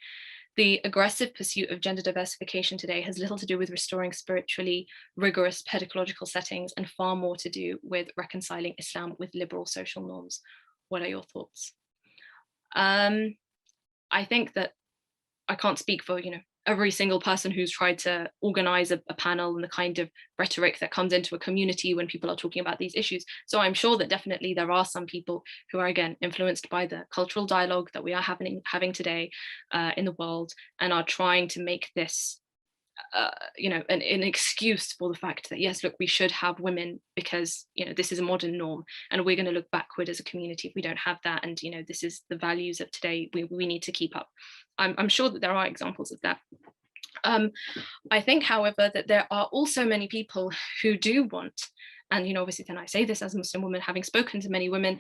The aggressive pursuit of gender diversification today has little to do with restoring spiritually rigorous pedagogical settings and far more to do with reconciling Islam with liberal social norms. What are your thoughts? I think that I can't speak for, every single person who's tried to organize a panel and the kind of rhetoric that comes into a community when people are talking about these issues. So I'm sure that definitely there are some people who are, again, influenced by the cultural dialogue that we are having today in the world and are trying to make this an excuse for the fact that, yes, look, we should have women because, this is a modern norm and we're going to look backward as a community if we don't have that. And, this is the values of today we need to keep up. I'm sure that there are examples of that. I think, however, that there are also many people who do want, and, obviously then I say this as a Muslim woman, having spoken to many women,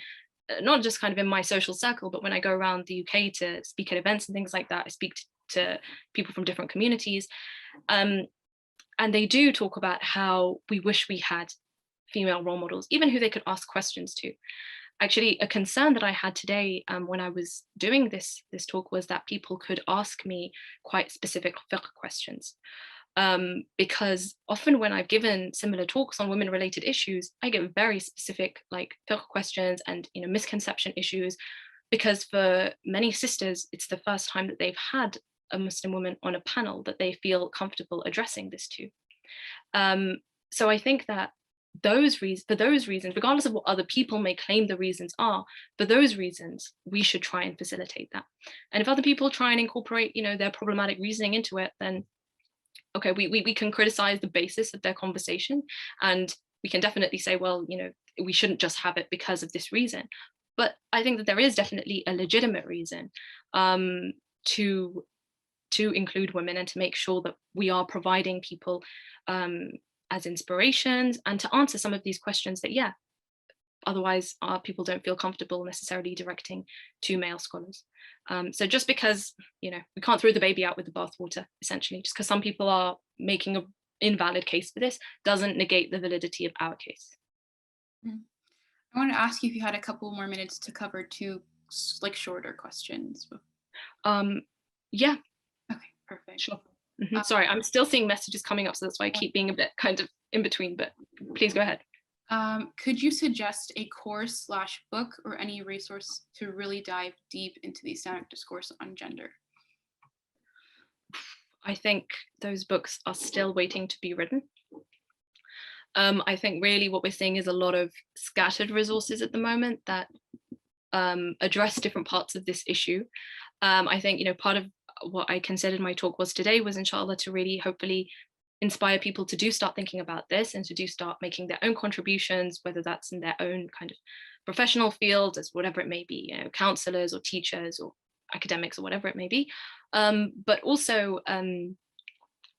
not just kind of in my social circle, but when I go around the UK to speak at events and things like that, I speak to people from different communities. And they do talk about how we wish we had female role models, even who they could ask questions to. Actually, a concern that I had today when I was doing this talk was that people could ask me quite specific fiqh questions. Because often when I've given similar talks on women-related issues, I get very specific like fiqh questions and misconception issues, because for many sisters, it's the first time that they've had a Muslim woman on a panel that they feel comfortable addressing this to. So I think that for those reasons, regardless of what other people may claim the reasons are, for those reasons, we should try and facilitate that. And if other people try and incorporate, their problematic reasoning into it, then okay, we can criticize the basis of their conversation, and we can definitely say, well, we shouldn't just have it because of this reason. But I think that there is definitely a legitimate reason to include women and to make sure that we are providing people as inspirations and to answer some of these questions that, yeah, otherwise people don't feel comfortable necessarily directing to male scholars. So just because, we can't throw the baby out with the bathwater, essentially, just because some people are making an invalid case for this doesn't negate the validity of our case. I want to ask you if you had a couple more minutes to cover two shorter questions. Yeah. Okay, perfect. Sure. Sorry, I'm still seeing messages coming up, so that's why I keep being a bit kind of in between, but please go ahead. Could you suggest a course/book or any resource to really dive deep into the Islamic discourse on gender? I think those books are still waiting to be written. I think really what we're seeing is a lot of scattered resources at the moment that address different parts of this issue. I think, part of what I considered my talk was today was, inshallah, to really hopefully inspire people to do start thinking about this and to do start making their own contributions, whether that's in their own kind of professional field, as whatever it may be, counselors or teachers or academics or whatever it may be. But also,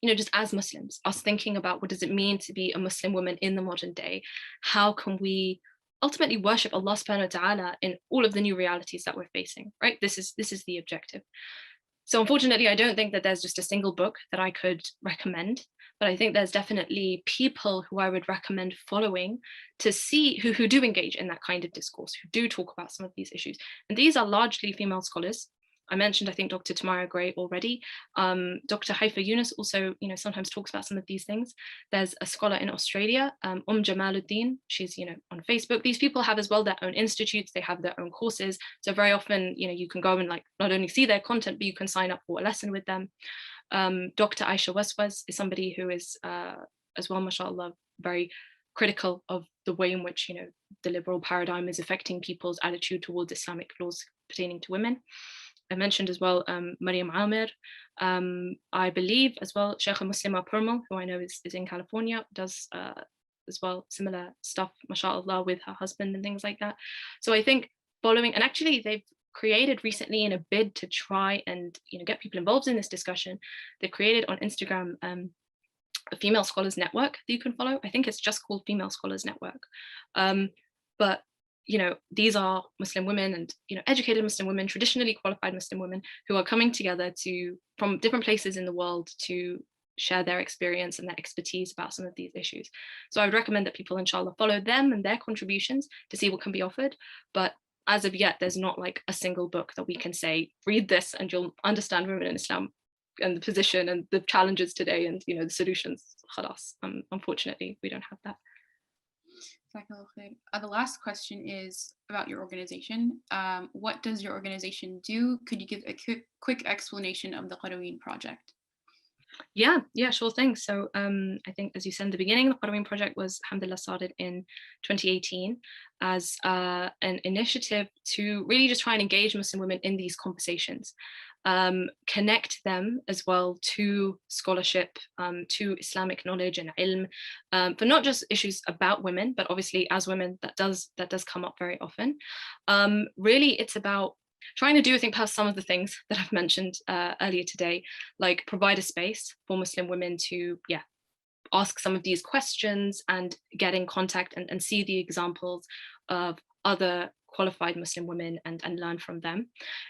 just as Muslims, us thinking about what does it mean to be a Muslim woman in the modern day? How can we ultimately worship Allah subhanahu wa ta'ala in all of the new realities that we're facing, right? This is the objective. So unfortunately, I don't think that there's just a single book that I could recommend, but I think there's definitely people who I would recommend following to see who do engage in that kind of discourse, who do talk about some of these issues. And these are largely female scholars. I mentioned, I think, Dr. Tamara Gray already. Dr. Haifa Yunus also, sometimes talks about some of these things. There's a scholar in Australia, Jamaluddin. She's, on Facebook. These people have as well their own institutes. They have their own courses. So very often, you can go and not only see their content, but you can sign up for a lesson with them. Dr. Aisha Waswas is somebody who is, as well, mashallah, very critical of the way in which, the liberal paradigm is affecting people's attitude towards Islamic laws pertaining to women. I mentioned as well Mariam Amir. I believe as well Sheikh Muslima Purmal, who I know is in California, does as well similar stuff, mashallah, with her husband and things like that. So I think following, and actually they've created recently in a bid to try and get people involved in this discussion. They've created on Instagram a female scholars network that you can follow. I think it's just called Female Scholars Network. But these are Muslim women and educated Muslim women, traditionally qualified Muslim women, who are coming together from different places in the world to share their experience and their expertise about some of these issues. So I would recommend that people, inshallah, follow them and their contributions to see what can be offered. But as of yet, there's not like a single book that we can say, read this and you'll understand women in Islam and the position and the challenges today and the solutions. Khalas. Unfortunately, we don't have that. The last question is about your organization. What does your organization do? Could you give a quick explanation of the Qaraween project? Yeah, sure thing. So I think, as you said in the beginning, the Qaraween project was, alhamdulillah, started in 2018 as an initiative to really just try and engage Muslim women in these conversations, connect them as well to scholarship, to Islamic knowledge and ilm, for not just issues about women, but obviously as women, that does come up very often. Really, it's about trying to do, I think, perhaps some of the things that I've mentioned earlier today, like provide a space for Muslim women to, ask some of these questions and get in contact and see the examples of other qualified Muslim women and learn from them.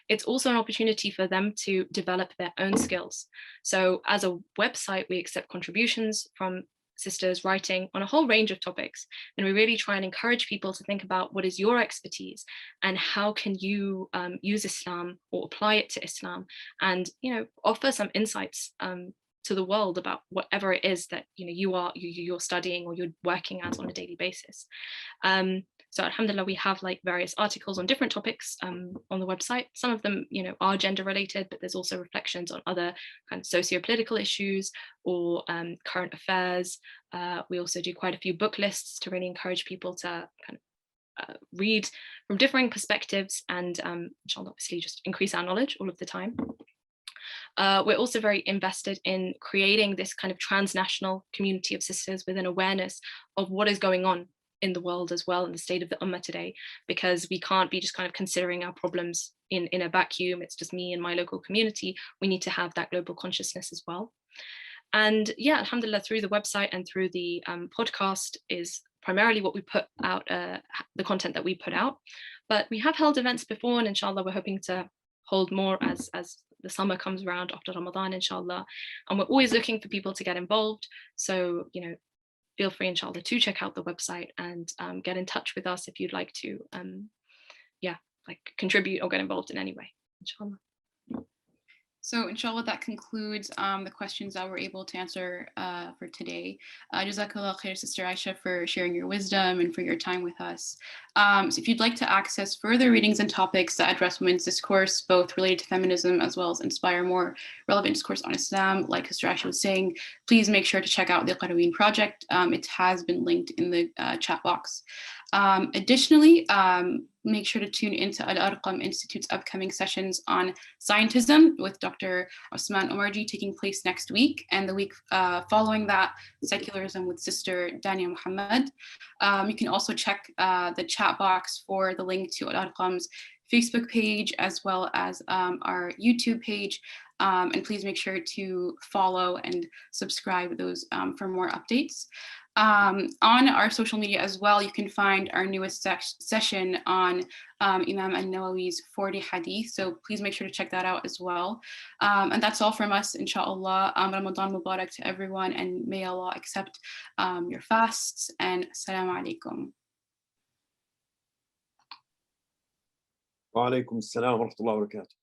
It's also an opportunity for them to develop their own skills. So as a website, we accept contributions from sisters writing on a whole range of topics, and we really try and encourage people to think about what is your expertise and how can you use Islam or apply it to Islam, and offer some insights to the world about whatever it is that you're studying or you're working as on a daily basis. So alhamdulillah, we have like various articles on different topics on the website. Some of them are gender related, but there's also reflections on other kind of socio-political issues or current affairs. We also do quite a few book lists to really encourage people to kind of read from differing perspectives and inshallah, obviously, just increase our knowledge all of the time. We're also very invested in creating this kind of transnational community of sisters with an awareness of what is going on in the world as well, in the state of the ummah today, because we can't be just kind of considering our problems in a vacuum. It's just me and my local community. We need to have that global consciousness as well. And alhamdulillah, through the website and through the podcast is primarily what we put out, the content that we put out. But we have held events before, and inshallah, we're hoping to hold more as the summer comes around after Ramadan, inshallah. And we're always looking for people to get involved. So, feel free, inshallah, to check out the website and get in touch with us if you'd like to, contribute or get involved in any way, inshallah. So inshallah, that concludes the questions that we're able to answer for today. Jazakallah khair, Sister Aisha, for sharing your wisdom and for your time with us. So if you'd like to access further readings and topics that address women's discourse, both related to feminism as well as inspire more relevant discourse on Islam, like Sister Aisha was saying, please make sure to check out the Qaraween project. It has been linked in the chat box. Additionally, make sure to tune into Al-Arqam Institute's upcoming sessions on scientism with Dr. Osman Omarji taking place next week, and the week following that, secularism with Sister Dania Muhammad. You can also check the chat box for the link to Al-Arqam's Facebook page as well as our YouTube page. And please make sure to follow and subscribe those for more updates. On our social media as well, you can find our newest session on Imam al-Nawawi's 40 hadith. So please make sure to check that out as well. And that's all from us, inshallah. Ramadan Mubarak to everyone, and may Allah accept your fasts, and assalamu alaikum. Wa alaikum assalam wa rahmatullahi wa barakatuh.